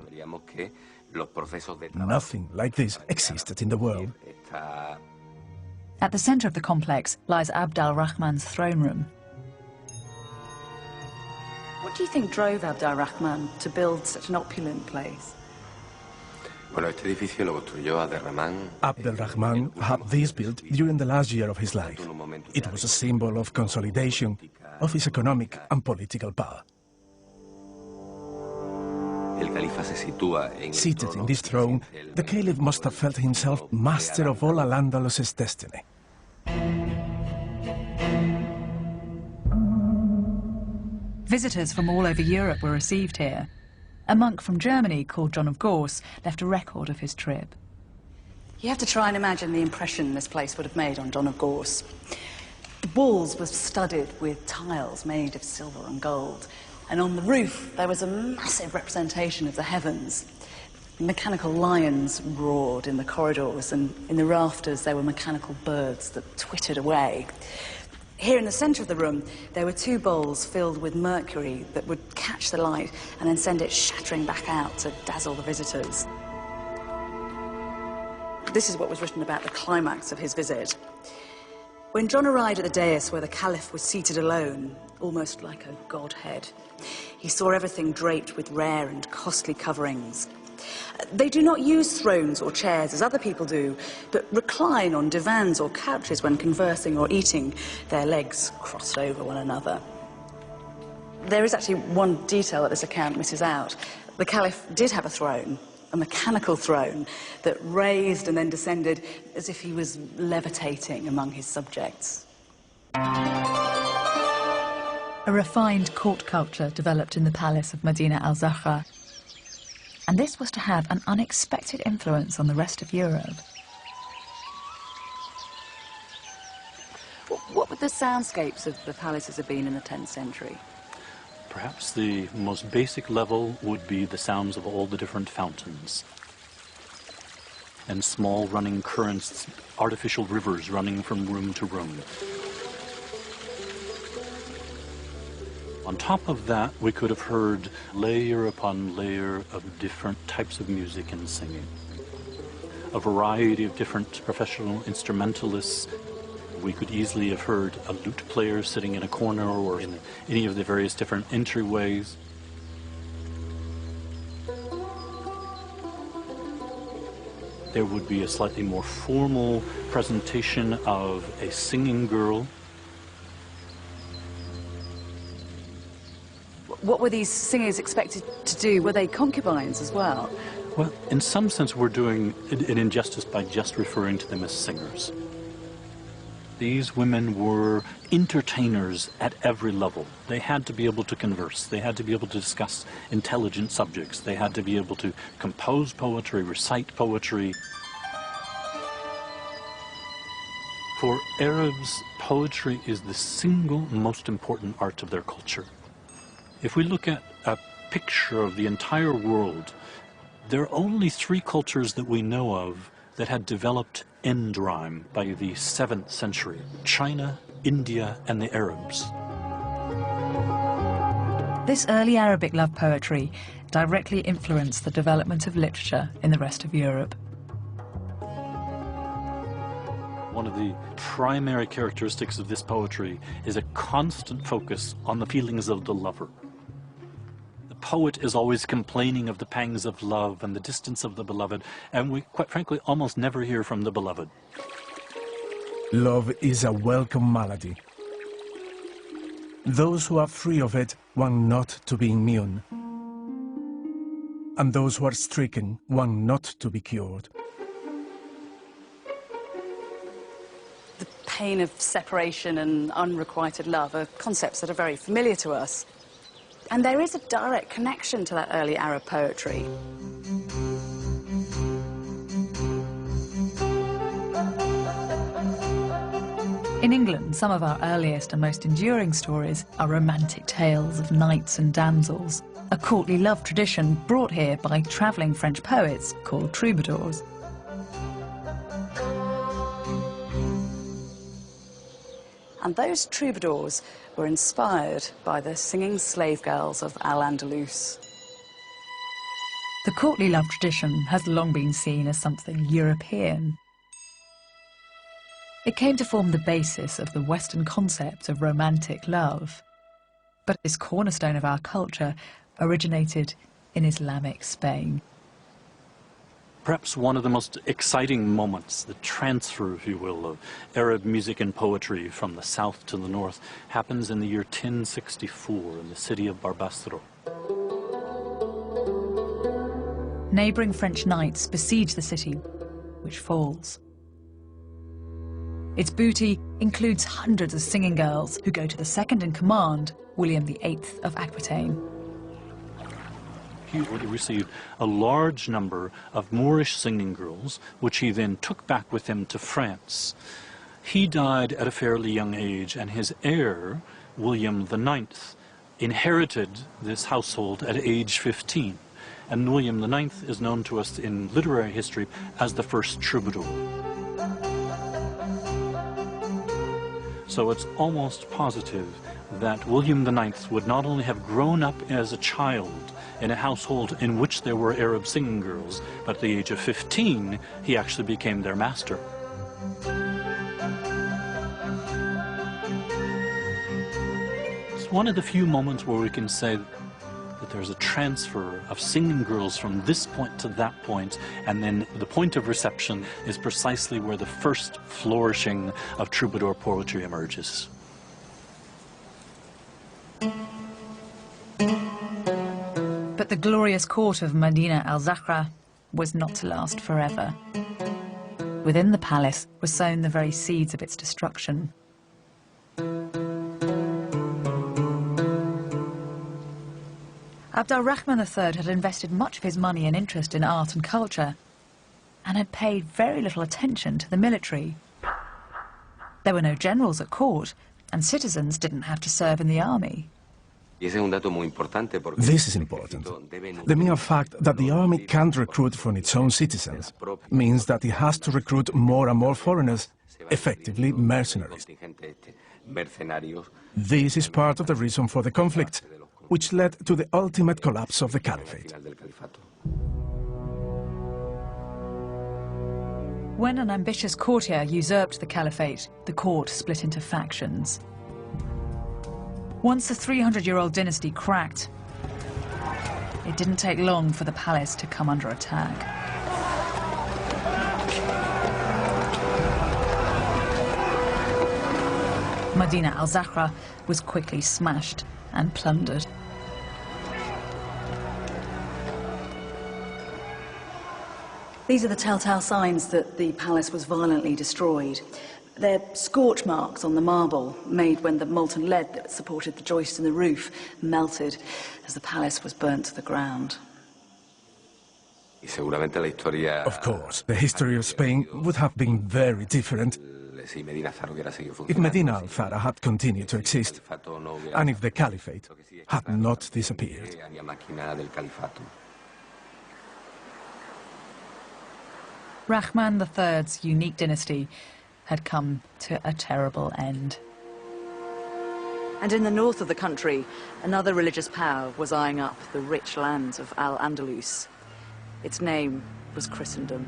Nothing like this existed in the world. At the centre of the complex lies Abd al-Rahman's throne room. What do you think drove Abd al-Rahman to build such an opulent place? Abd al-Rahman had this built during the last year of his life. It was a symbol of consolidation of his economic and political power. Seated in this throne, the Caliph must have felt himself master of all Al-Andalus's destiny. Visitors from all over Europe were received here. A monk from Germany called John of Gauss left a record of his trip. You have to try and imagine the impression this place would have made on John of Gauss. The walls were studded with tiles made of silver and gold, and on the roof there was a massive representation of the heavens. Mechanical lions roared in the corridors, and in the rafters there were mechanical birds that twittered away. Here in the centre of the room, there were two bowls filled with mercury that would catch the light and then send it shattering back out to dazzle the visitors. This is what was written about the climax of his visit. When John arrived at the dais where the Caliph was seated alone, almost like a godhead, he saw everything draped with rare and costly coverings. They do not use thrones or chairs as other people do, but recline on divans or couches when conversing or eating, their legs crossed over one another. There is actually one detail that this account misses out. The Caliph did have a throne, a mechanical throne, that raised and then descended as if he was levitating among his subjects. A refined court culture developed in the palace of Medina al-Zahra, and this was to have an unexpected influence on the rest of Europe. What would the soundscapes of the palaces have been in the 10th century? Perhaps the most basic level would be the sounds of all the different fountains and small running currents, artificial rivers running from room to room. On top of that, we could have heard layer upon layer of different types of music and singing. A variety of different professional instrumentalists. We could easily have heard a lute player sitting in a corner or in any of the various different entryways. There would be a slightly more formal presentation of a singing girl. What were these singers expected to do? Were they concubines as well? Well, in some sense, we're doing an injustice by just referring to them as singers. These women were entertainers at every level. They had to be able to converse. They had to be able to discuss intelligent subjects. They had to be able to compose poetry, recite poetry. For Arabs, poetry is the single most important art of their culture. If we look at a picture of the entire world, there are only 3 cultures that we know of that had developed end rhyme by the 7th century: China, India, and the Arabs. This early Arabic love poetry directly influenced the development of literature in the rest of Europe. One of the primary characteristics of this poetry is a constant focus on the feelings of the lover. The poet is always complaining of the pangs of love and the distance of the beloved, and we, quite frankly, almost never hear from the beloved. Love is a welcome malady. Those who are free of it want not to be immune, and those who are stricken want not to be cured. The pain of separation and unrequited love are concepts that are very familiar to us. And there is a direct connection to that early Arab poetry. In England, some of our earliest and most enduring stories are romantic tales of knights and damsels, a courtly love tradition brought here by travelling French poets called troubadours. And those troubadours were inspired by the singing slave girls of Al-Andalus. The courtly love tradition has long been seen as something European. It came to form the basis of the Western concept of romantic love. But this cornerstone of our culture originated in Islamic Spain. Perhaps one of the most exciting moments, the transfer, if you will, of Arab music and poetry from the south to the north, happens in the year 1064 in the city of Barbastro. Neighbouring French knights besiege the city, which falls. Its booty includes hundreds of singing girls who go to the second-in-command, William VIII of Aquitaine. He received a large number of Moorish singing girls, which he then took back with him to France. He died at a fairly young age, and his heir, William IX, inherited this household at age 15. And William IX is known to us in literary history as the first troubadour. So it's almost positive that William IX would not only have grown up as a child in a household in which there were Arab singing girls, but at the age of 15, he actually became their master. It's one of the few moments where we can say that there's a transfer of singing girls from this point to that point, and then the point of reception is precisely where the first flourishing of troubadour poetry emerges. But the glorious court of Medina al-Zahra was not to last forever. Within the palace were sown the very seeds of its destruction. Abd al-Rahman III had invested much of his money and interest in art and culture, and had paid very little attention to the military. There were no generals at court, and citizens didn't have to serve in the army. This is important. The mere fact that the army can't recruit from its own citizens means that it has to recruit more and more foreigners, effectively mercenaries. This is part of the reason for the conflict, which led to the ultimate collapse of the caliphate. When an ambitious courtier usurped the caliphate, the court split into factions. Once the 300-year-old dynasty cracked, it didn't take long for the palace to come under attack. Medina al-Zahra was quickly smashed and plundered. These are the telltale signs that the palace was violently destroyed. They're scorch marks on the marble made when the molten lead that supported the joist in the roof melted as the palace was burnt to the ground. Of course, the history of Spain would have been very different if Medina al-Zahra had continued to exist, and if the Caliphate had not disappeared. Rahman III's unique dynasty had come to a terrible end. And in the north of the country, another religious power was eyeing up the rich lands of Al-Andalus. Its name was Christendom.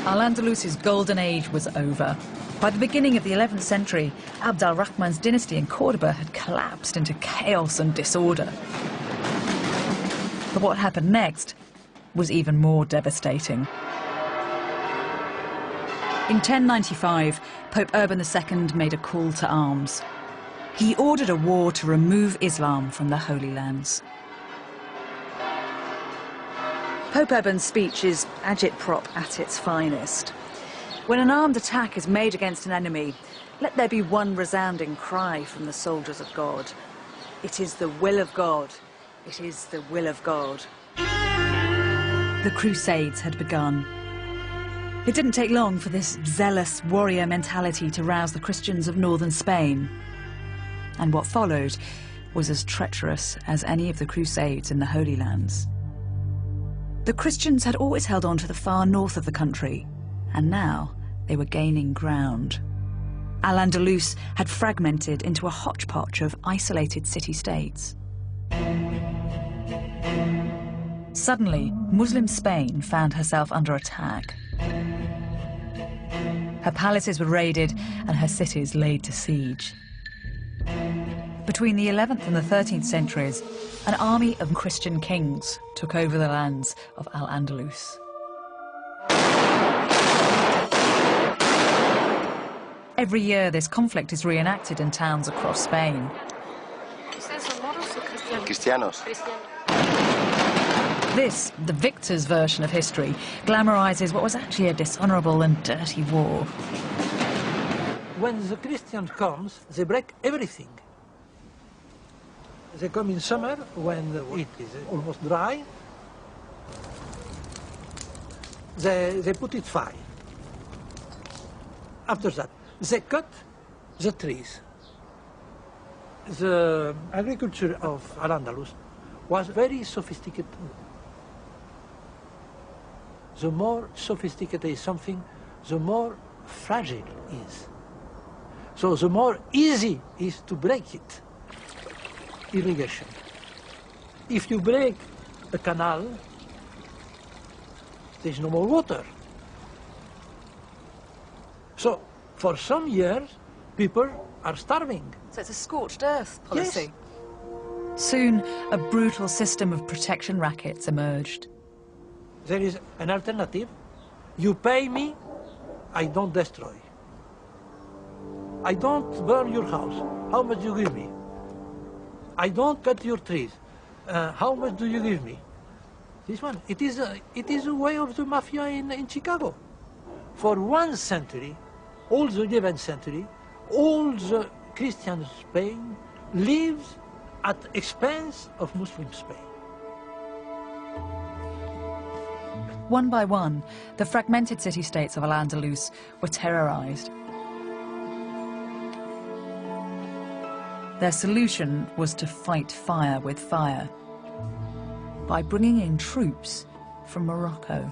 Al-Andalus's golden age was over. By the beginning of the 11th century, Abd al-Rahman's dynasty in Cordoba had collapsed into chaos and disorder. But what happened next was even more devastating. In 1095, Pope Urban II made a call to arms. He ordered a war to remove Islam from the Holy Lands. Pope Urban's speech is agitprop at its finest. When an armed attack is made against an enemy, let there be one resounding cry from the soldiers of God. It is the will of God. It is the will of God. The Crusades had begun. It didn't take long for this zealous warrior mentality to rouse the Christians of northern Spain. And what followed was as treacherous as any of the Crusades in the Holy Lands. The Christians had always held on to the far north of the country, and now they were gaining ground. Al-Andalus had fragmented into a hodgepodge of isolated city-states. Suddenly, Muslim Spain found herself under attack. Her palaces were raided and her cities laid to siege. Between the 11th and the 13th centuries, an army of Christian kings took over the lands of Al-Andalus. Every year, this conflict is reenacted in towns across Spain. This, the victor's version of history, glamorizes what was actually a dishonorable and dirty war. When the Christian comes, they break everything. They come in summer when it is almost dry. They put it fire. After that, they cut the trees. The agriculture of Al-Andalus was very sophisticated. The more sophisticated something, the more fragile it is. So the more easy it is to break it. Irrigation. If you break a canal, there's no more water. So for some years, people are starving. So it's a scorched earth policy. Yes. Soon, a brutal system of protection rackets emerged. There is an alternative. You pay me, I don't destroy. I don't burn your house. How much do you give me? I don't cut your trees. How much do you give me? This one. It is a way of the mafia in Chicago. For 1 century, all the 11th century, all the Christian Spain lives at expense of Muslim Spain. One by one, the fragmented city-states of Al-Andalus were terrorized. Their solution was to fight fire with fire by bringing in troops from Morocco.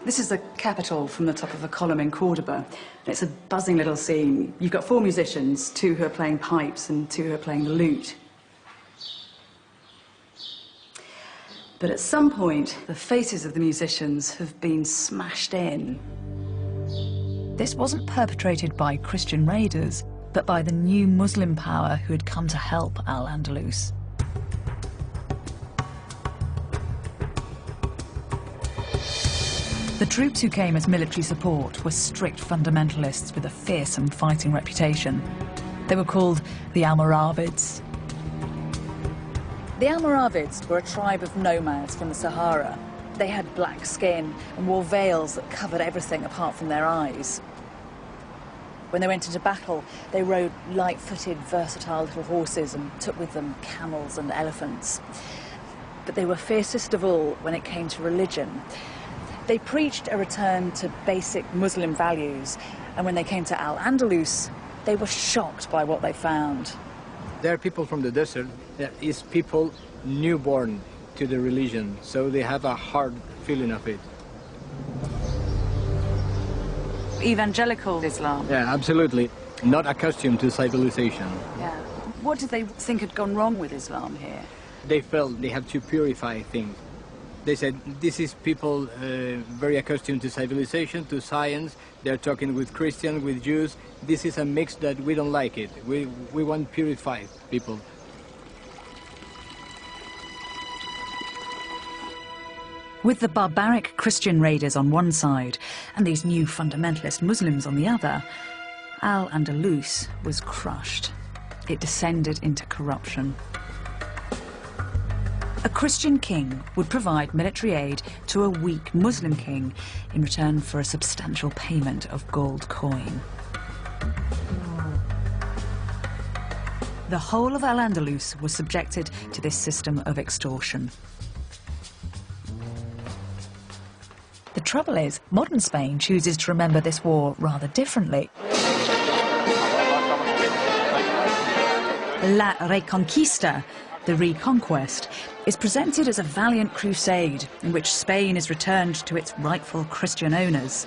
This is the capital from the top of a column in Cordoba. It's a buzzing little scene. You've got 4 musicians, 2 who are playing pipes and 2 who are playing the lute. But at some point, the faces of the musicians have been smashed in. This wasn't perpetrated by Christian raiders. but by the new Muslim power who had come to help Al-Andalus. The troops who came as military support were strict fundamentalists with a fearsome fighting reputation. They were called the Almoravids. The Almoravids were a tribe of nomads from the Sahara. They had black skin and wore veils that covered everything apart from their eyes. When they went into battle, they rode light-footed, versatile little horses and took with them camels and elephants. But they were fiercest of all when it came to religion. They preached a return to basic Muslim values, and when they came to Al-Andalus, they were shocked by what they found. There are people from the desert. There is people newborn to the religion, so they have a hard feeling of it. Evangelical Islam? Yeah, absolutely. Not accustomed to civilization. Yeah. What did they think had gone wrong with Islam here? They felt they have to purify things. They said, this is people very accustomed to civilization, to science. They're talking with Christians, with Jews. This is a mix that we don't like it. We want purified people. With the barbaric Christian raiders on one side and these new fundamentalist Muslims on the other, Al-Andalus was crushed. It descended into corruption. A Christian king would provide military aid to a weak Muslim king in return for a substantial payment of gold coin. The whole of Al-Andalus was subjected to this system of extortion. The trouble is, modern Spain chooses to remember this war rather differently. La Reconquista, the reconquest, is presented as a valiant crusade in which Spain is returned to its rightful Christian owners.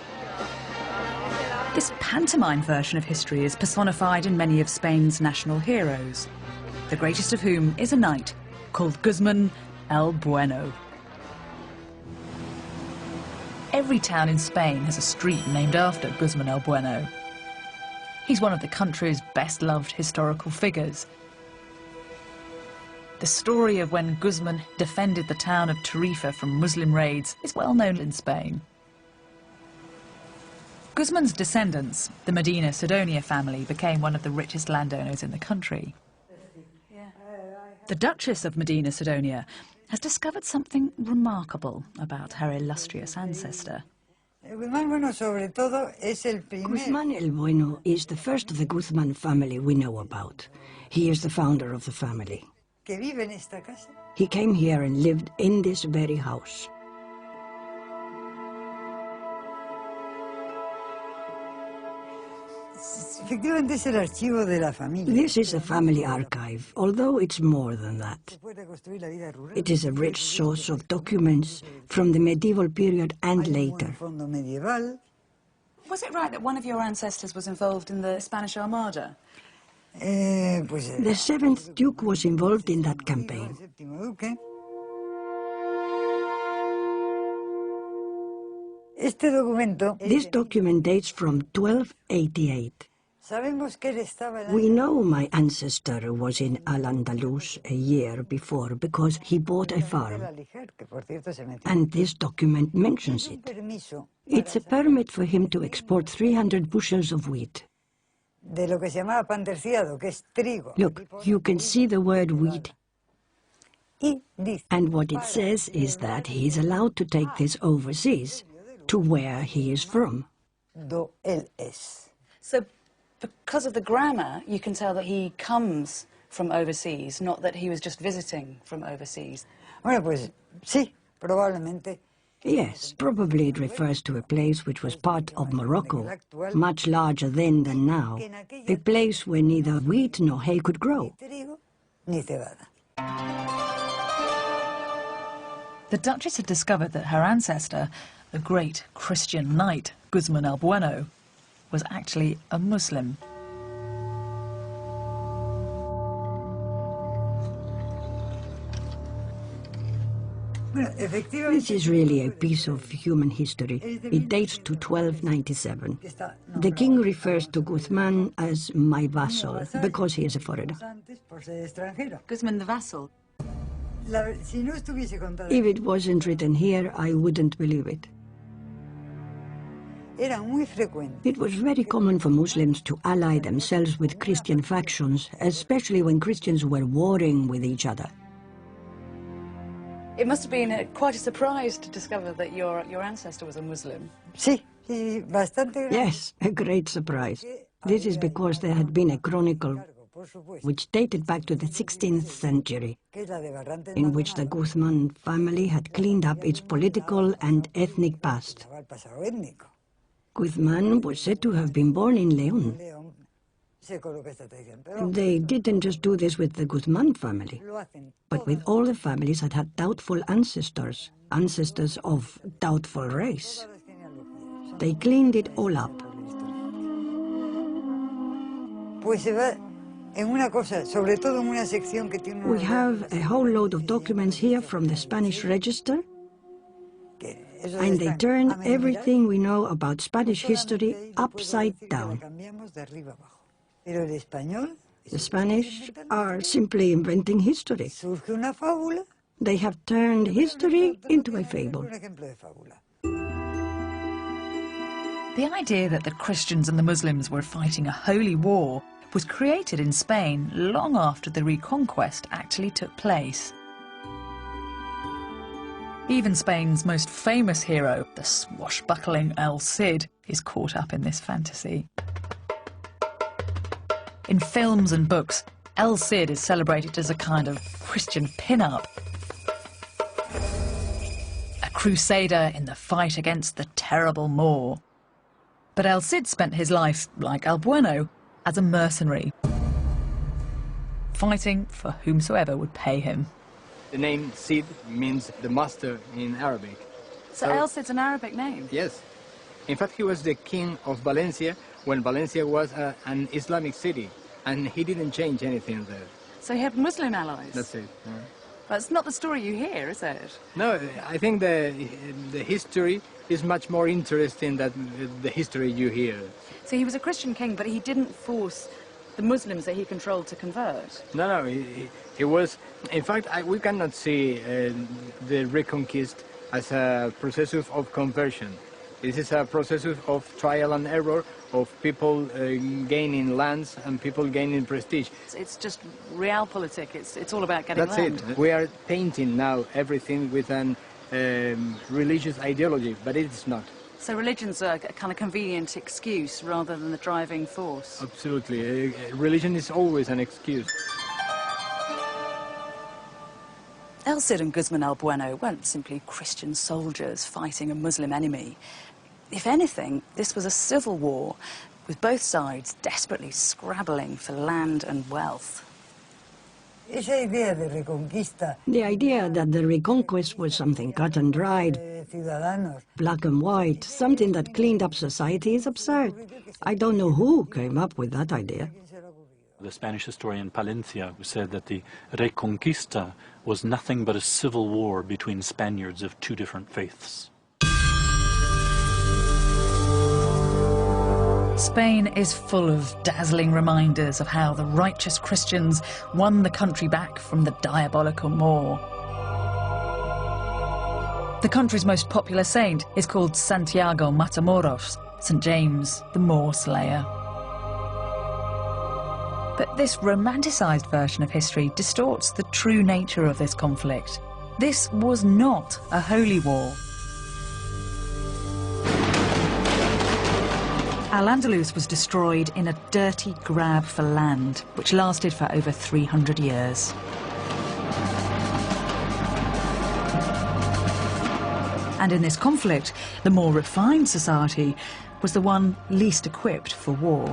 This pantomime version of history is personified in many of Spain's national heroes, the greatest of whom is a knight called Guzman el Bueno. Every town in Spain has a street named after Guzman el Bueno. He's one of the country's best-loved historical figures. The story of when Guzman defended the town of Tarifa from Muslim raids is well known in Spain. Guzman's descendants, the Medina Sidonia family, became one of the richest landowners in the country. The Duchess of Medina Sidonia has discovered something remarkable about her illustrious ancestor. Guzman el Bueno is the first of the Guzman family we know about. He is the founder of the family. He came here and lived in this very house. This is a family archive, although it's more than that. It is a rich source of documents from the medieval period and later. Was it right that one of your ancestors was involved in the Spanish Armada? The 7th Duke was involved in that campaign. This document dates from 1288. We know my ancestor was in Al-Andalus a year before because he bought a farm, and this document mentions it. It's a permit for him to export 300 bushels of wheat. Look, you can see the word wheat, and what it says is that he's allowed to take this overseas, to where he is from. So, because of the grammar, you can tell that he comes from overseas, not that he was just visiting from overseas. Yes, probably it refers to a place which was part of Morocco, much larger then than now, a place where neither wheat nor hay could grow. The Duchess had discovered that her ancestor, the great Christian knight Guzman el Bueno, was actually a Muslim. This is really a piece of human history. It dates to 1297. The king refers to Guzman as my vassal because he is a foreigner. Guzman the vassal? If it wasn't written here, I wouldn't believe it. It was very common for Muslims to ally themselves with Christian factions, especially when Christians were warring with each other. It must have been quite a surprise to discover that your ancestor was a Muslim. Yes, a great surprise. This is because there had been a chronicle which dated back to the 16th century, in which the Guzman family had cleaned up its political and ethnic past. Guzman was said to have been born in León. They didn't just do this with the Guzman family, but with all the families that had doubtful ancestors, ancestors of doubtful race. They cleaned it all up. We have a whole load of documents here from the Spanish Register, and they turn everything we know about Spanish history upside down. The Spanish are simply inventing history. They have turned history into a fable. The idea that the Christians and the Muslims were fighting a holy war was created in Spain long after the Reconquest actually took place. Even Spain's most famous hero, the swashbuckling El Cid, is caught up in this fantasy. In films and books, El Cid is celebrated as a kind of Christian pin-up, a crusader in the fight against the terrible Moor. But El Cid spent his life, like El Bueno, as a mercenary, fighting for whomsoever would pay him. The name Cid means the master in Arabic. So El Cid's an Arabic name? Yes. In fact, he was the king of Valencia when Valencia was an Islamic city, and he didn't change anything there. So he had Muslim allies? That's it. Yeah. That's not the story you hear, is it? No, I think the history is much more interesting than the history you hear. So he was a Christian king, but he didn't force the Muslims that he controlled to convert? No, he was... In fact, we cannot see the Reconquest as a process of conversion. This is a process of trial and error, of people gaining lands and people gaining prestige. It's just realpolitik. It's all about getting land. That's it. We are painting now everything with an religious ideology, but it's not. So religion's a kind of convenient excuse rather than the driving force? Absolutely. Religion is always an excuse. El Cid and Guzman el Bueno weren't simply Christian soldiers fighting a Muslim enemy. If anything, this was a civil war, with both sides desperately scrabbling for land and wealth. The idea that the Reconquest was something cut and dried, black and white, something that cleaned up society is absurd. I don't know who came up with that idea. The Spanish historian Palencia said that the Reconquista was nothing but a civil war between Spaniards of two different faiths. Spain is full of dazzling reminders of how the righteous Christians won the country back from the diabolical Moor. The country's most popular saint is called Santiago Matamoros, St. James, the Moor Slayer. But this romanticised version of history distorts the true nature of this conflict. This was not a holy war. Al-Andalus was destroyed in a dirty grab for land, which lasted for over 300 years. And in this conflict, the more refined society was the one least equipped for war.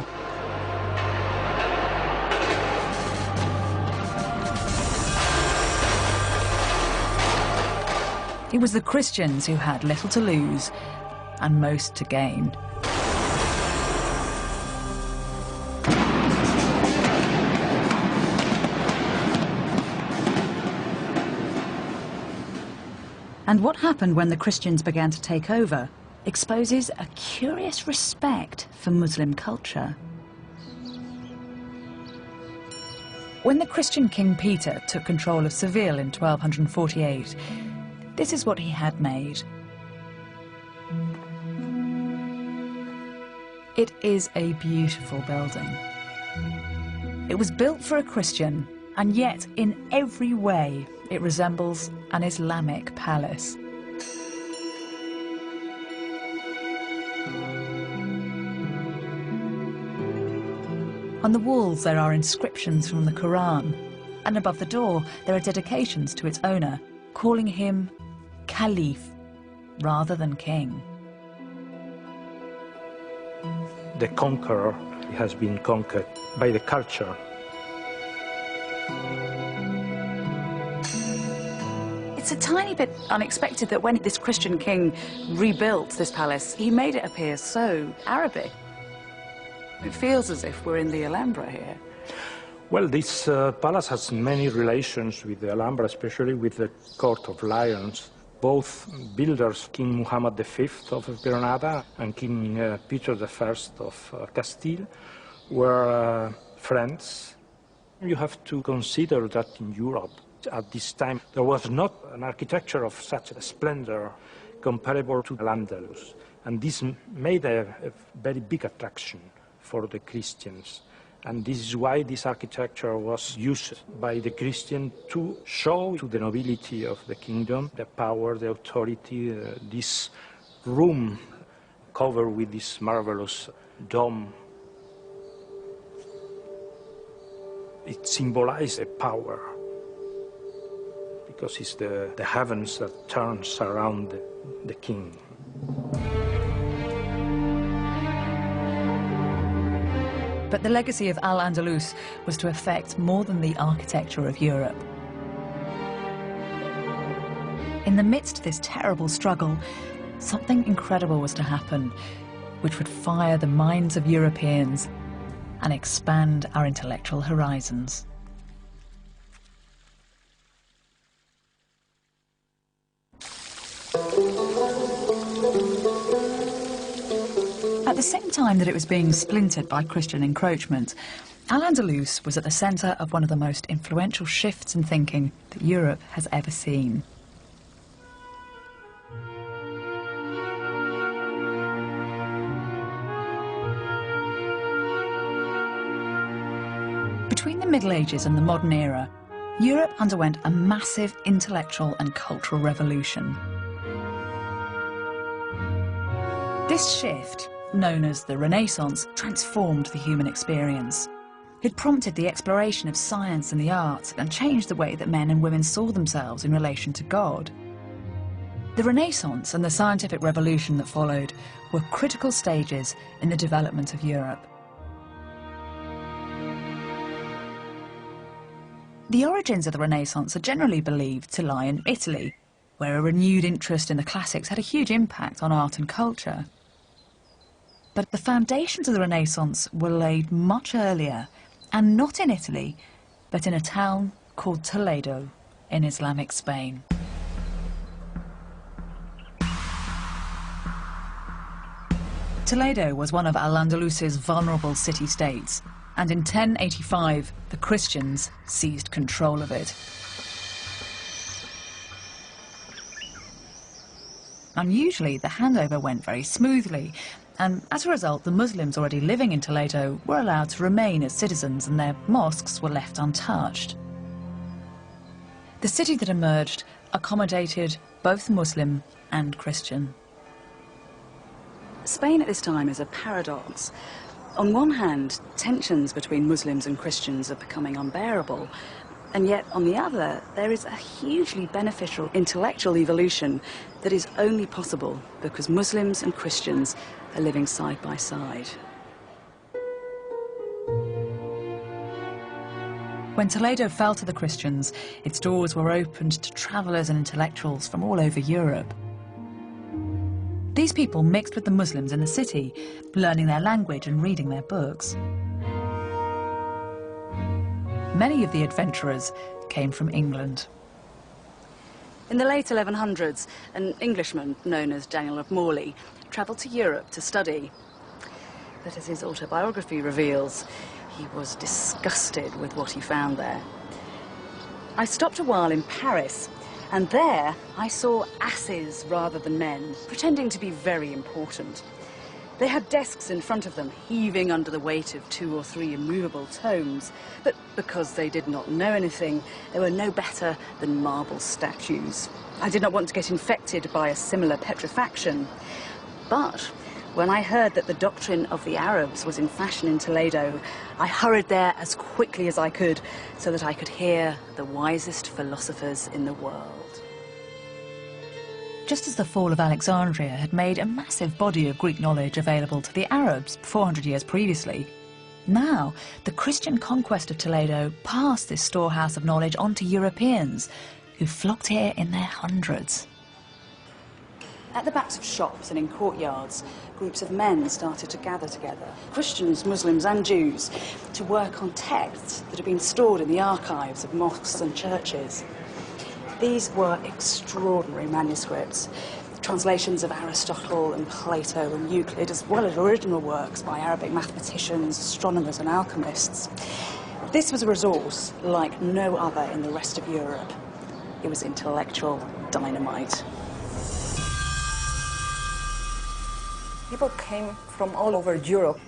It was the Christians who had little to lose and most to gain. And what happened when the Christians began to take over exposes a curious respect for Muslim culture. When the Christian King Peter took control of Seville in 1248, this is what he had made. It is a beautiful building. It was built for a Christian, and yet in every way it resembles an Islamic palace. On the walls there are inscriptions from the Quran, and above the door there are dedications to its owner, calling him Caliph rather than king. The conqueror has been conquered by the culture. It's a tiny bit unexpected that when this Christian king rebuilt this palace, he made it appear so Arabic. It feels as if we're in the Alhambra here. Well, this palace has many relations with the Alhambra, especially with the Court of Lions. Both builders, King Muhammad V of Granada and King Peter I of Castile, were friends. You have to consider that in Europe, at this time, there was not an architecture of such a splendor comparable to Al-Andalus. And this made a very big attraction for the Christians. And this is why this architecture was used by the Christian to show to the nobility of the kingdom the power, the authority, this room covered with this marvelous dome. It symbolized a power, because it's the heavens that turns around the king. But the legacy of Al-Andalus was to affect more than the architecture of Europe. In the midst of this terrible struggle, something incredible was to happen, which would fire the minds of Europeans and expand our intellectual horizons. At the same time that it was being splintered by Christian encroachment, Al-Andalus was at the centre of one of the most influential shifts in thinking that Europe has ever seen. Between the Middle Ages and the modern era, Europe underwent a massive intellectual and cultural revolution. This shift, known as the Renaissance, transformed the human experience. It prompted the exploration of science and the arts and changed the way that men and women saw themselves in relation to God. The Renaissance and the scientific revolution that followed were critical stages in the development of Europe. The origins of the Renaissance are generally believed to lie in Italy, where a renewed interest in the classics had a huge impact on art and culture. But the foundations of the Renaissance were laid much earlier, and not in Italy, but in a town called Toledo in Islamic Spain. Toledo was one of Al-Andalus's vulnerable city-states, and in 1085 the Christians seized control of it. Unusually, the handover went very smoothly, and as a result, the Muslims already living in Toledo were allowed to remain as citizens and their mosques were left untouched. The city that emerged accommodated both Muslim and Christian. Spain at this time is a paradox. On one hand, tensions between Muslims and Christians are becoming unbearable, and yet on the other, there is a hugely beneficial intellectual evolution that is only possible because Muslims and Christians are living side by side. When Toledo fell to the Christians, its doors were opened to travellers and intellectuals from all over Europe. These people mixed with the Muslims in the city, learning their language and reading their books. Many of the adventurers came from England. In the late 1100s, an Englishman known as Daniel of Morley travelled to Europe to study. But as his autobiography reveals, he was disgusted with what he found there. I stopped a while in Paris, and there I saw asses rather than men, pretending to be very important. They had desks in front of them, heaving under the weight of 2 or 3 immovable tomes, but because they did not know anything, they were no better than marble statues. I did not want to get infected by a similar petrifaction, but when I heard that the doctrine of the Arabs was in fashion in Toledo, I hurried there as quickly as I could so that I could hear the wisest philosophers in the world. Just as the fall of Alexandria had made a massive body of Greek knowledge available to the Arabs 400 years previously, now the Christian conquest of Toledo passed this storehouse of knowledge on to Europeans, who flocked here in their hundreds. At the backs of shops and in courtyards, groups of men started to gather together, Christians, Muslims and Jews, to work on texts that had been stored in the archives of mosques and churches. These were extraordinary manuscripts, translations of Aristotle and Plato and Euclid, as well as original works by Arabic mathematicians, astronomers and alchemists. This was a resource like no other in the rest of Europe. It was intellectual dynamite. People came from all over Europe.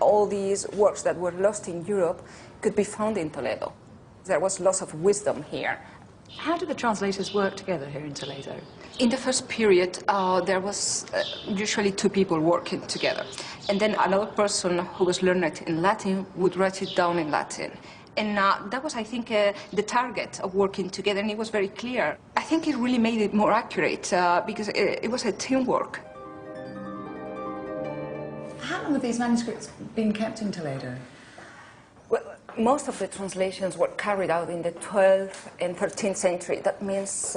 All these works that were lost in Europe could be found in Toledo. There was lots of wisdom here. How did the translators work together here in Toledo? In the first period, there was usually 2 people working together. And then another person who was learned in Latin would write it down in Latin. And that was, I think, the target of working together, and it was very clear. I think it really made it more accurate because it was a teamwork. How long have these manuscripts been kept in Toledo? Well, most of the translations were carried out in the 12th and 13th century. That means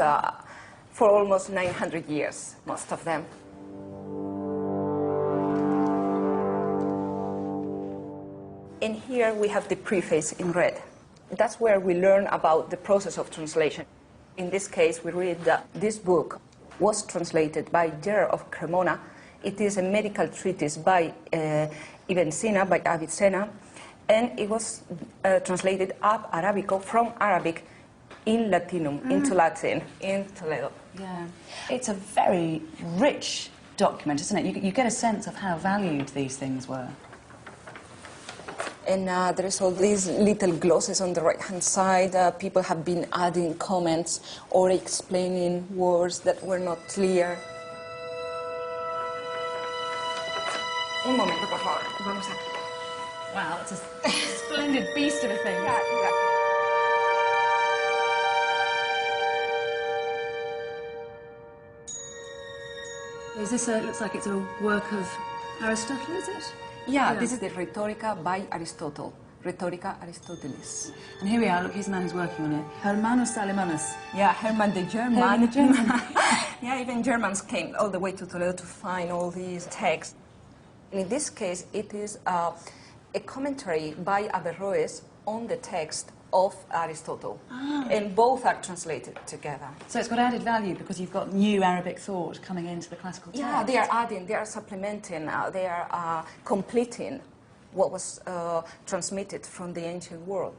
for almost 900 years, most of them. And here we have the preface in red. That's where we learn about the process of translation. In this case, we read that this book was translated by Gerard of Cremona. It is a medical treatise by Ibn Sina, by Avicenna, and it was translated ab Arabico, from Arabic in Latinum, into Latin, in Toledo. Yeah. It's a very rich document, isn't it? You get a sense of how valued these things were. And there's all these little glosses on the right-hand side. People have been adding comments or explaining words that were not clear. Un momento, por favor. Vamos a... Wow, it's a splendid beast of a thing. Yeah, exactly. Is this looks like it's a work of Aristotle, is it? Yeah, this is the Rhetorica by Aristotle. Rhetorica Aristotelis. And here we are, look, here's a man who's working on it. Hermanus Alemanus. Yeah, Hermann the German. Hermann the German. Yeah, even Germans came all the way to Toledo to find all these texts. In this case, it is a commentary by Averroes on the text of Aristotle. Ah. And both are translated together. So it's got added value because you've got new Arabic thought coming into the classical text. Yeah, they are adding, they are supplementing, they are completing what was transmitted from the ancient world.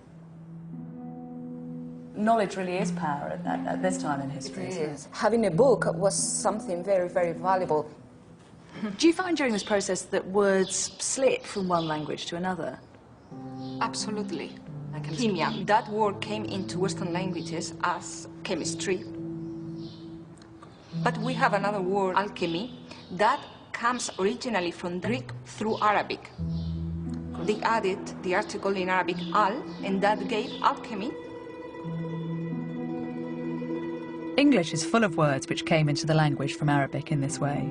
Knowledge really is power at this time in history. It is. Having a book was something very, very valuable. Do you find during this process that words slip from one language to another? Absolutely. Like alchemy, that word came into Western languages as chemistry. But we have another word, alchemy, that comes originally from Greek through Arabic. They added the article in Arabic, al, and that gave alchemy. English is full of words which came into the language from Arabic in this way.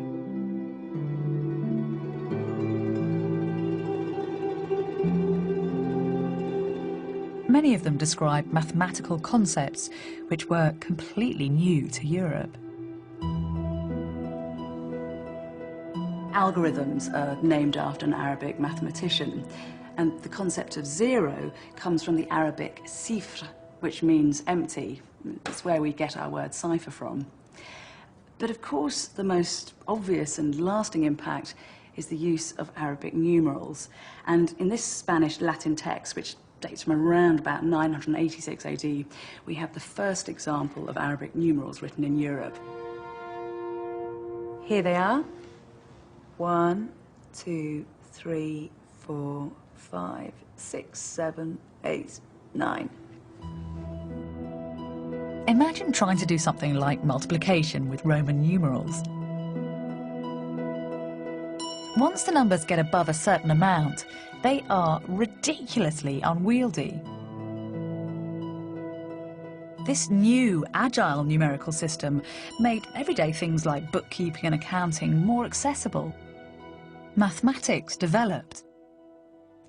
Many of them describe mathematical concepts which were completely new to Europe. Algorithms are named after an Arabic mathematician, and the concept of zero comes from the Arabic sifr, which means empty. It's where we get our word cipher from. But of course, the most obvious and lasting impact is the use of Arabic numerals. And in this Spanish Latin text, which dates from around about 986 AD, we have the first example of Arabic numerals written in Europe. Here they are. 1, 2, 3, 4, 5, 6, 7, 8, 9. Imagine trying to do something like multiplication with Roman numerals. Once the numbers get above a certain amount, they are ridiculously unwieldy. This new, agile numerical system made everyday things like bookkeeping and accounting more accessible. Mathematics developed,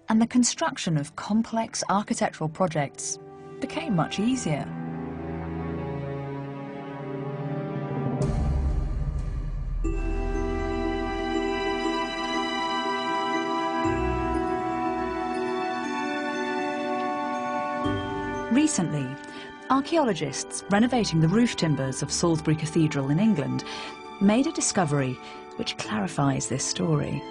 and the construction of complex architectural projects became much easier. Recently, archaeologists renovating the roof timbers of Salisbury Cathedral in England made a discovery which clarifies this story.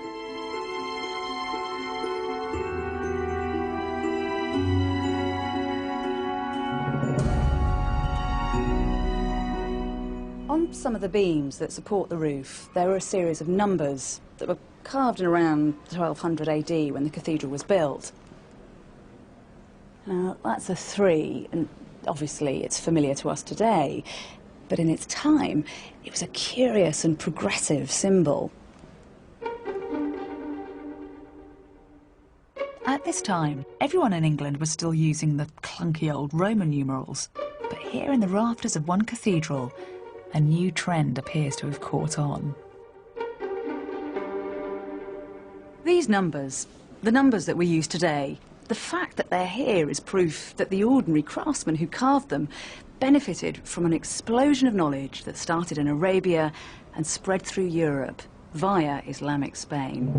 On some of the beams that support the roof, there are a series of numbers that were carved in around 1200 AD when the cathedral was built. Now, that's a 3, and obviously it's familiar to us today, but in its time, it was a curious and progressive symbol. At this time, everyone in England was still using the clunky old Roman numerals, but here in the rafters of one cathedral, a new trend appears to have caught on. These numbers, the numbers that we use today, the fact that they're here is proof that the ordinary craftsmen who carved them benefited from an explosion of knowledge that started in Arabia and spread through Europe via Islamic Spain.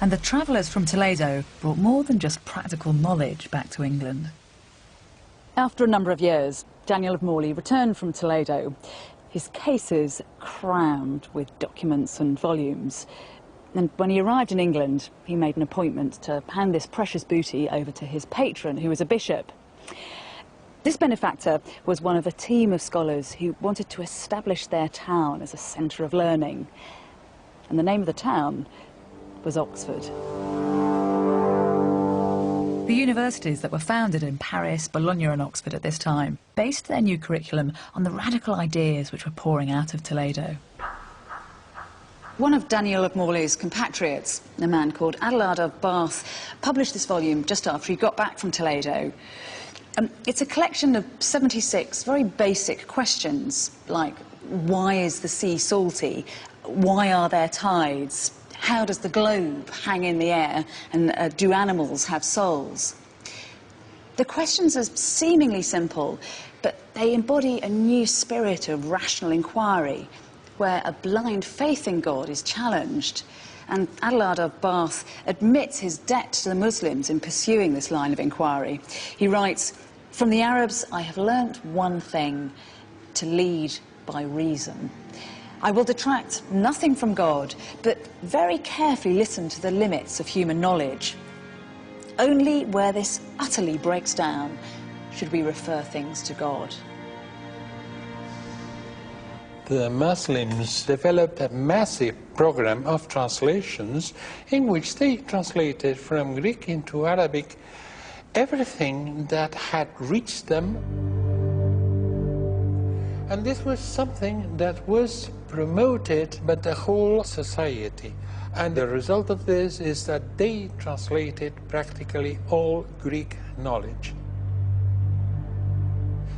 And the travellers from Toledo brought more than just practical knowledge back to England. After a number of years, Daniel of Morley returned from Toledo, his cases crammed with documents and volumes. And when he arrived in England, he made an appointment to hand this precious booty over to his patron, who was a bishop. This benefactor was one of a team of scholars who wanted to establish their town as a centre of learning. And the name of the town was Oxford. The universities that were founded in Paris, Bologna and Oxford at this time based their new curriculum on the radical ideas which were pouring out of Toledo. One of Daniel of Morley's compatriots, a man called Adelard of Bath, published this volume just after he got back from Toledo. It's a collection of 76 very basic questions, like why is the sea salty? Why are there tides? How does the globe hang in the air? And do animals have souls? The questions are seemingly simple, but they embody a new spirit of rational inquiry, where a blind faith in God is challenged. And Adelard of Bath admits his debt to the Muslims in pursuing this line of inquiry. He writes, "From the Arabs I have learnt one thing, to lead by reason. I will detract nothing from God, but very carefully listen to the limits of human knowledge. Only where this utterly breaks down should we refer things to God." The Muslims developed a massive program of translations in which they translated from Greek into Arabic everything that had reached them. And this was something that was promoted by the whole society. And the result of this is that they translated practically all Greek knowledge.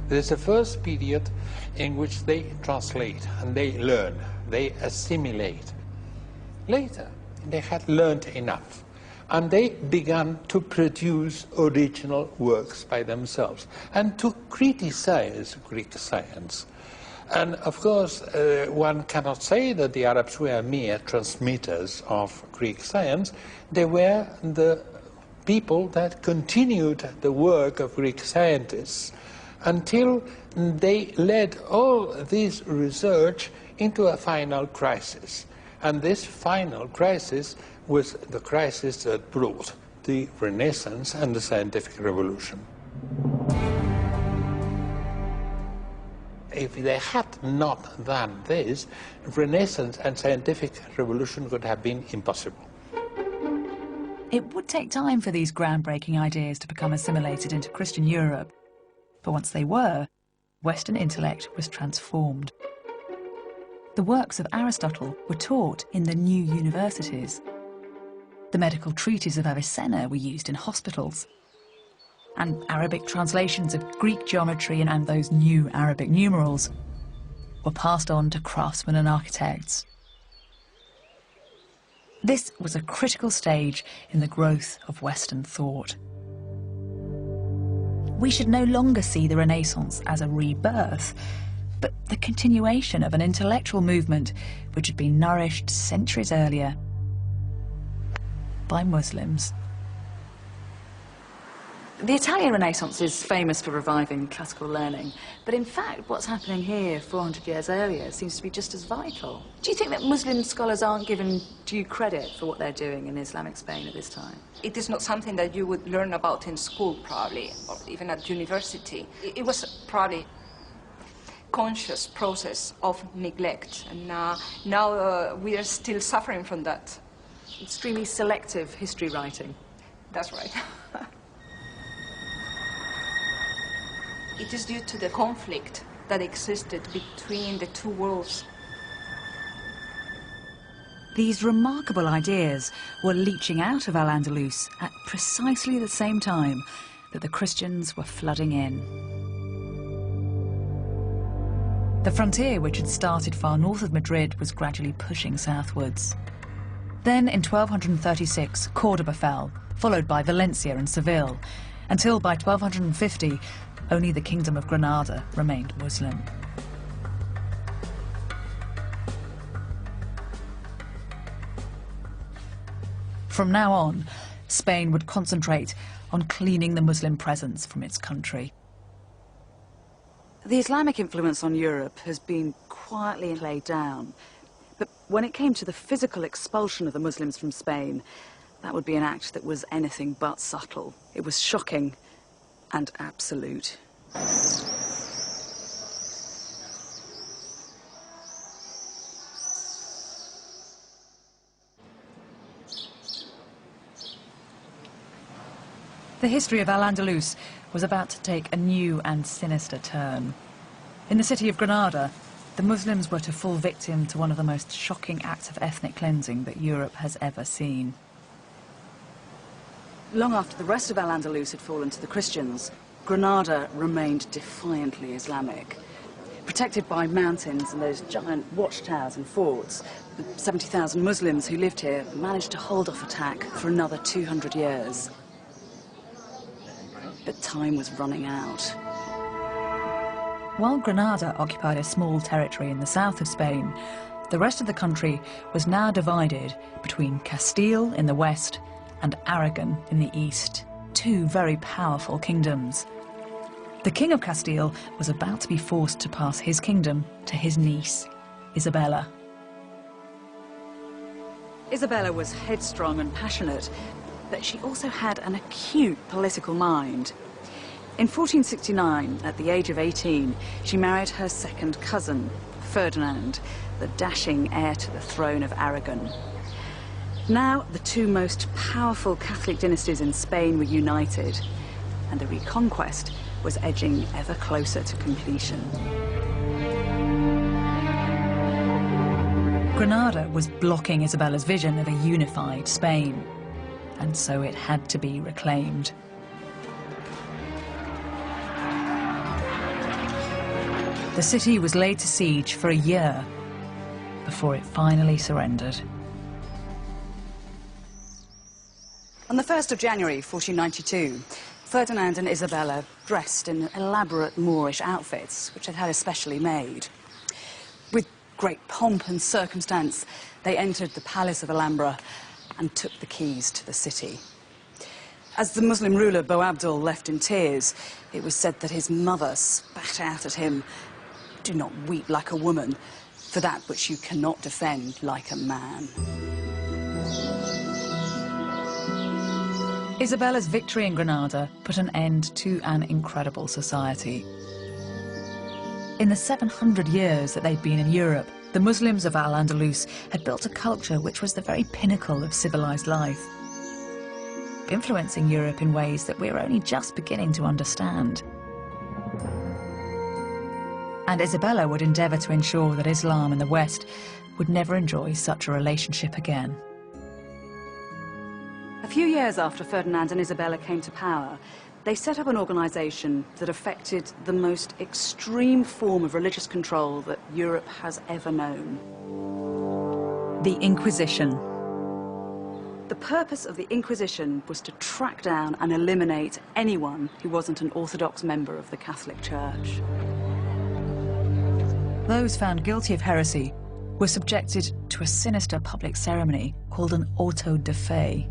This is the first period in which they translate and they learn, they assimilate. Later, they had learned enough and they began to produce original works by themselves and to criticize Greek science. And of course, one cannot say that the Arabs were mere transmitters of Greek science. They were the people that continued the work of Greek scientists until they led all this research into a final crisis. And this final crisis was the crisis that brought the Renaissance and the scientific revolution. If they had not done this, Renaissance and scientific revolution would have been impossible. It would take time for these groundbreaking ideas to become assimilated into Christian Europe. But once they were, Western intellect was transformed. The works of Aristotle were taught in the new universities. The medical treatises of Avicenna were used in hospitals. And Arabic translations of Greek geometry and those new Arabic numerals were passed on to craftsmen and architects. This was a critical stage in the growth of Western thought. We should no longer see the Renaissance as a rebirth, but the continuation of an intellectual movement which had been nourished centuries earlier by Muslims. The Italian Renaissance is famous for reviving classical learning, but in fact what's happening here 400 years earlier seems to be just as vital. Do you think that Muslim scholars aren't given due credit for what they're doing in Islamic Spain at this time? It is not something that you would learn about in school, probably, or even at university. It was probably a conscious process of neglect, and now we are still suffering from that. Extremely selective history writing. That's right. It is due to the conflict that existed between the two worlds. These remarkable ideas were leaching out of Al-Andalus at precisely the same time that the Christians were flooding in. The frontier, which had started far north of Madrid, was gradually pushing southwards. Then, in 1236, Cordoba fell, followed by Valencia and Seville, until by 1250, only the Kingdom of Granada remained Muslim. From now on, Spain would concentrate on cleaning the Muslim presence from its country. The Islamic influence on Europe has been quietly laid down, but when it came to the physical expulsion of the Muslims from Spain, that would be an act that was anything but subtle. It was shocking and absolute. The history of Al-Andalus was about to take a new and sinister turn. In the city of Granada, the Muslims were to fall victim to one of the most shocking acts of ethnic cleansing that Europe has ever seen. Long after the rest of Al-Andalus had fallen to the Christians, Granada remained defiantly Islamic. Protected by mountains and those giant watchtowers and forts, the 70,000 Muslims who lived here managed to hold off attack for another 200 years. But time was running out. While Granada occupied a small territory in the south of Spain, the rest of the country was now divided between Castile in the west and Aragon in the east, two very powerful kingdoms. The King of Castile was about to be forced to pass his kingdom to his niece, Isabella. Isabella was headstrong and passionate, but she also had an acute political mind. In 1469, at the age of 18, she married her second cousin, Ferdinand, the dashing heir to the throne of Aragon. Now, the two most powerful Catholic dynasties in Spain were united, and the reconquest was edging ever closer to completion. Granada was blocking Isabella's vision of a unified Spain, and so it had to be reclaimed. The city was laid to siege for a year before it finally surrendered. On the 1st of January 1492, Ferdinand and Isabella, dressed in elaborate Moorish outfits, which they'd had especially made. With great pomp and circumstance, they entered the Palace of Alhambra and took the keys to the city. As the Muslim ruler Boabdil left in tears, it was said that his mother spat out at him, "Do not weep like a woman, for that which you cannot defend like a man." Isabella's victory in Granada put an end to an incredible society. In the 700 years that they'd been in Europe, the Muslims of Al-Andalus had built a culture which was the very pinnacle of civilized life, influencing Europe in ways that we're only just beginning to understand. And Isabella would endeavour to ensure that Islam in the West would never enjoy such a relationship again. A few years after Ferdinand and Isabella came to power, they set up an organisation that affected the most extreme form of religious control that Europe has ever known. The Inquisition. The purpose of the Inquisition was to track down and eliminate anyone who wasn't an Orthodox member of the Catholic Church. Those found guilty of heresy were subjected to a sinister public ceremony called an auto de fe.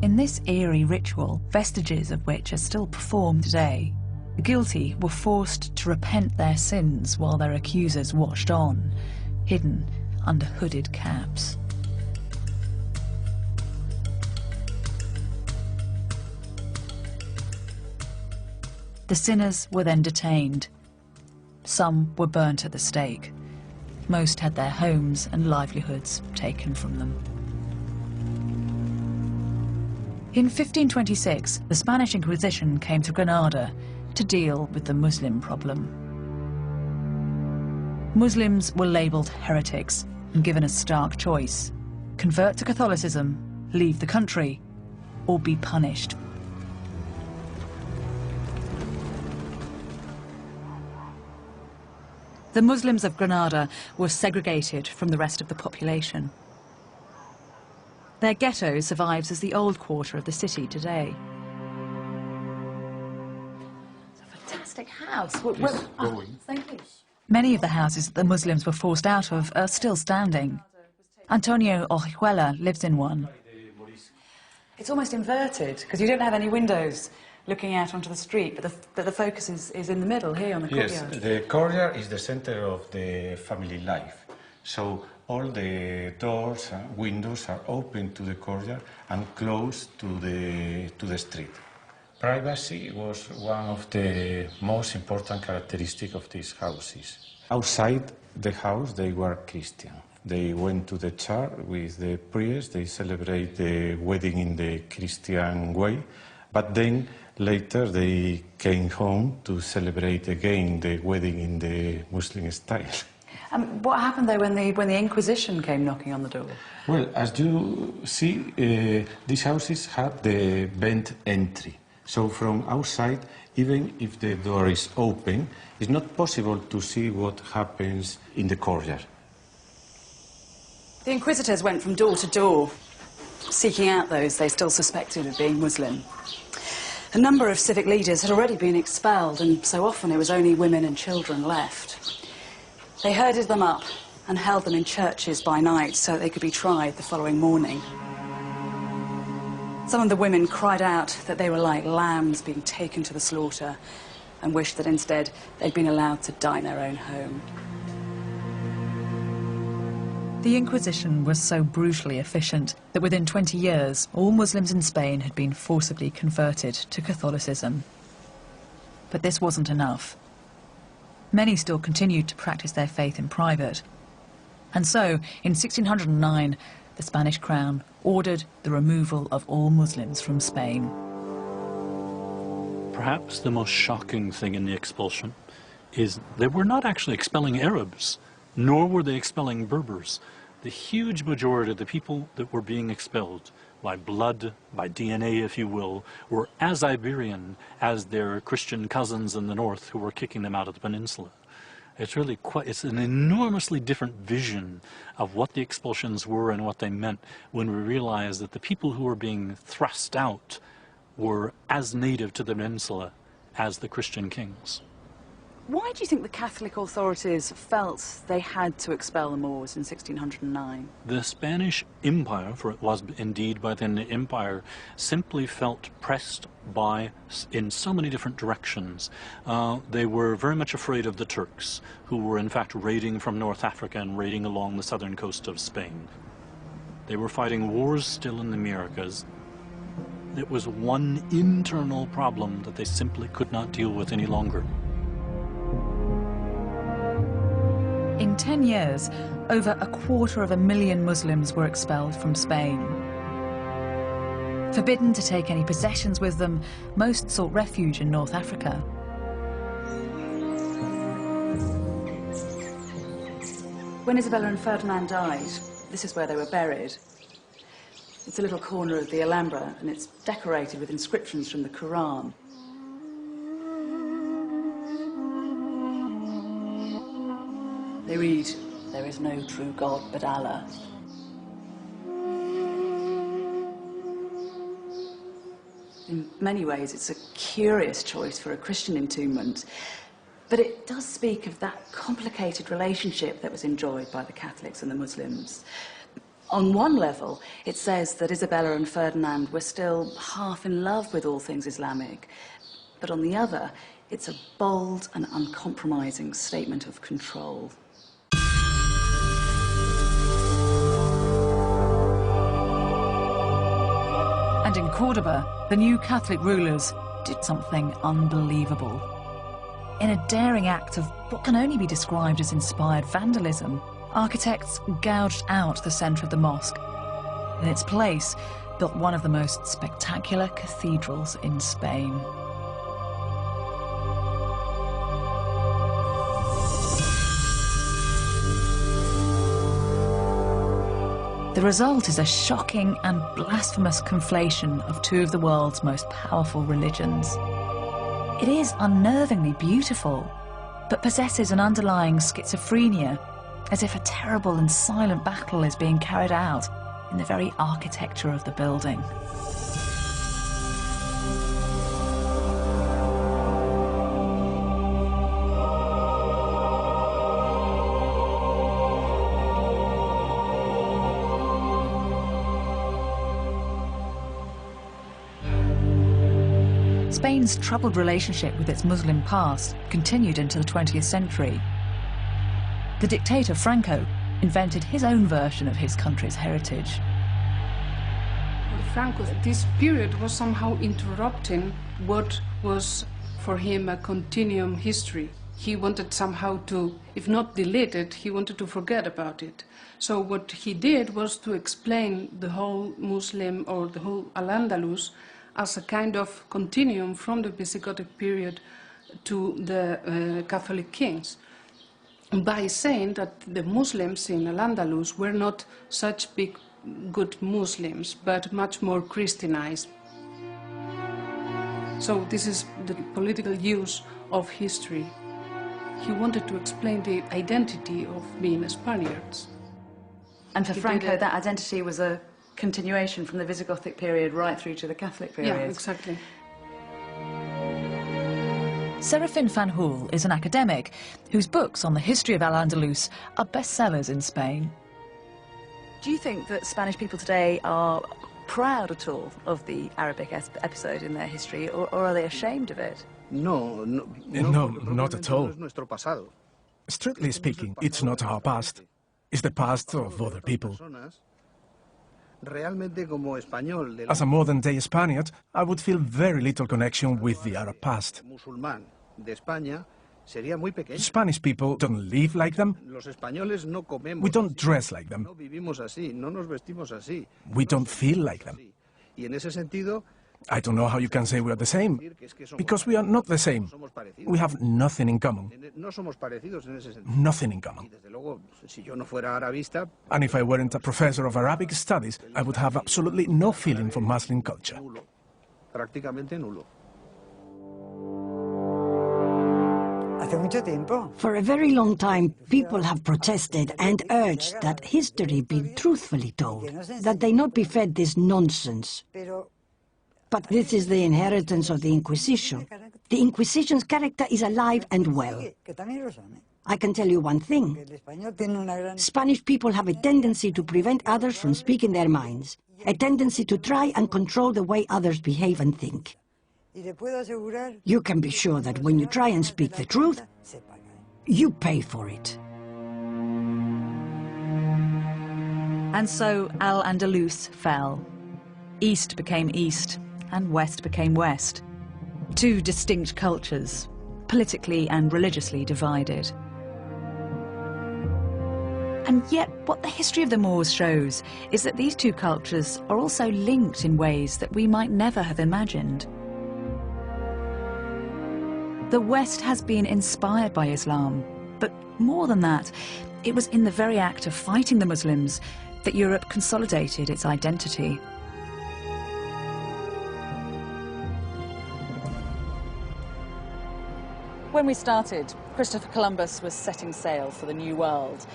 In this eerie ritual, vestiges of which are still performed today, the guilty were forced to repent their sins while their accusers watched on, hidden under hooded caps. The sinners were then detained. Some were burnt at the stake. Most had their homes and livelihoods taken from them. In 1526, the Spanish Inquisition came to Granada to deal with the Muslim problem. Muslims were labelled heretics and given a stark choice: convert to Catholicism, leave the country, or be punished. The Muslims of Granada were segregated from the rest of the population. Their ghetto survives as the old quarter of the city today. It's a fantastic house. Thank you. Many of the houses that the Muslims were forced out of are still standing. Antonio Ojijuela lives in one. It's almost inverted, because you don't have any windows looking out onto the street, but the focus is in the middle, here on the courtyard. Yes, the courtyard is the center of the family life. So all the doors and windows are open to the courtyard and closed to the street. Privacy was one of the most important characteristics of these houses. Outside the house, they were Christian. They went to the church with the priest. They celebrate the wedding in the Christian way, but then later they came home to celebrate again the wedding in the Muslim style. What happened though when the Inquisition came knocking on the door? Well, as you see, these houses have the bent entry. So from outside, even if the door is open, it's not possible to see what happens in the courtyard. The Inquisitors went from door to door, seeking out those they still suspected of being Muslim. A number of civic leaders had already been expelled, and so often it was only women and children left. They herded them up and held them in churches by night so that they could be tried the following morning. Some of the women cried out that they were like lambs being taken to the slaughter and wished that instead they'd been allowed to die in their own home. The Inquisition was so brutally efficient that within 20 years, all Muslims in Spain had been forcibly converted to Catholicism. But this wasn't enough. Many still continued to practice their faith in private. And so, in 1609, the Spanish crown ordered the removal of all Muslims from Spain. Perhaps the most shocking thing in the expulsion is they were not actually expelling Arabs, nor were they expelling Berbers. The huge majority of the people that were being expelled by blood, by DNA, if you will, were as Iberian as their Christian cousins in the north who were kicking them out of the peninsula. It's really it's an enormously different vision of what the expulsions were and what they meant when we realize that the people who were being thrust out were as native to the peninsula as the Christian kings. Why do you think the Catholic authorities felt they had to expel the Moors in 1609? The Spanish Empire, for it was indeed by then the empire, simply felt pressed in so many different directions. They were very much afraid of the Turks, who were in fact raiding from North Africa and raiding along the southern coast of Spain. They were fighting wars still in the Americas. It was one internal problem that they simply could not deal with any longer. In 10 years, over 250,000 Muslims were expelled from Spain. Forbidden to take any possessions with them, most sought refuge in North Africa. When Isabella and Ferdinand died, this is where they were buried. It's a little corner of the Alhambra, and it's decorated with inscriptions from the Quran. They read, "There is no true God but Allah." In many ways, it's a curious choice for a Christian entombment, but it does speak of that complicated relationship that was enjoyed by the Catholics and the Muslims. On one level, it says that Isabella and Ferdinand were still half in love with all things Islamic, but on the other, it's a bold and uncompromising statement of control. And in Cordoba, the new Catholic rulers did something unbelievable. In a daring act of what can only be described as inspired vandalism, architects gouged out the centre of the mosque. In its place, built one of the most spectacular cathedrals in Spain. The result is a shocking and blasphemous conflation of two of the world's most powerful religions. It is unnervingly beautiful, but possesses an underlying schizophrenia, as if a terrible and silent battle is being carried out in the very architecture of the building. Spain's troubled relationship with its Muslim past continued into the 20th century. The dictator Franco invented his own version of his country's heritage. Franco, this period was somehow interrupting what was for him a continuum history. He wanted somehow to, if not delete it, he wanted to forget about it. So what he did was to explain the whole Muslim or the whole Al-Andalus as a kind of continuum from the Visigothic period to the Catholic kings, by saying that the Muslims in Al-Andalus were not such big, good Muslims, but much more Christianized. So this is the political use of history. He wanted to explain the identity of being Spaniards. And for Franco, that identity was a continuation from the Visigothic period right through to the Catholic period. Yeah, exactly. Serafin Fanjul is an academic whose books on the history of Al-Andalus are bestsellers in Spain. Do you think that Spanish people today are proud at all of the Arabic episode in their history, or are they ashamed of it? No, not at all. Strictly speaking, it's not our past. It's the past of other people. As a modern-day Spaniard, I would feel very little connection with the Arab past. Spanish people don't live like them. We don't dress like them. We don't feel like them. I don't know how you can say we are the same, because we are not the same. We have nothing in common. Nothing in common. And if I weren't a professor of Arabic studies, I would have absolutely no feeling for Muslim culture. For a very long time, people have protested and urged that history be truthfully told, that they not be fed this nonsense. But this is the inheritance of the Inquisition. The Inquisition's character is alive and well. I can tell you one thing. Spanish people have a tendency to prevent others from speaking their minds, a tendency to try and control the way others behave and think. You can be sure that when you try and speak the truth, you pay for it. And so Al-Andalus fell. East became East, and West became West. Two distinct cultures, politically and religiously divided. And yet, what the history of the Moors shows is that these two cultures are also linked in ways that we might never have imagined. The West has been inspired by Islam, but more than that, it was in the very act of fighting the Muslims that Europe consolidated its identity. When we started, Christopher Columbus was setting sail for the New World.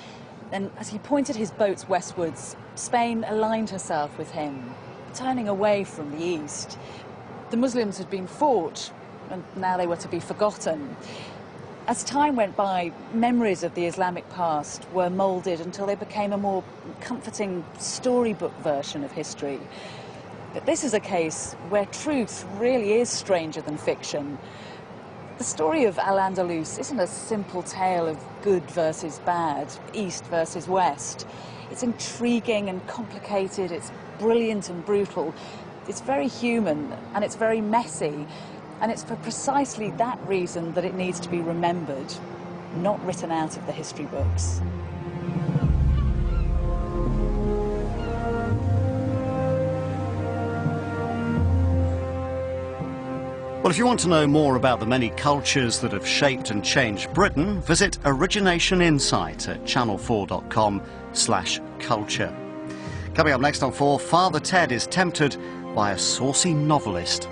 And as he pointed his boats westwards, Spain aligned herself with him, turning away from the East. The Muslims had been fought, and now they were to be forgotten. As time went by, memories of the Islamic past were moulded until they became a more comforting storybook version of history. But this is a case where truth really is stranger than fiction. The story of Al-Andalus isn't a simple tale of good versus bad, East versus West. It's intriguing and complicated, it's brilliant and brutal, it's very human and it's very messy. And it's for precisely that reason that it needs to be remembered, not written out of the history books. Well, if you want to know more about the many cultures that have shaped and changed Britain, visit Origination Insight at channel4.com/culture. Coming up next on 4, Father Ted is tempted by a saucy novelist.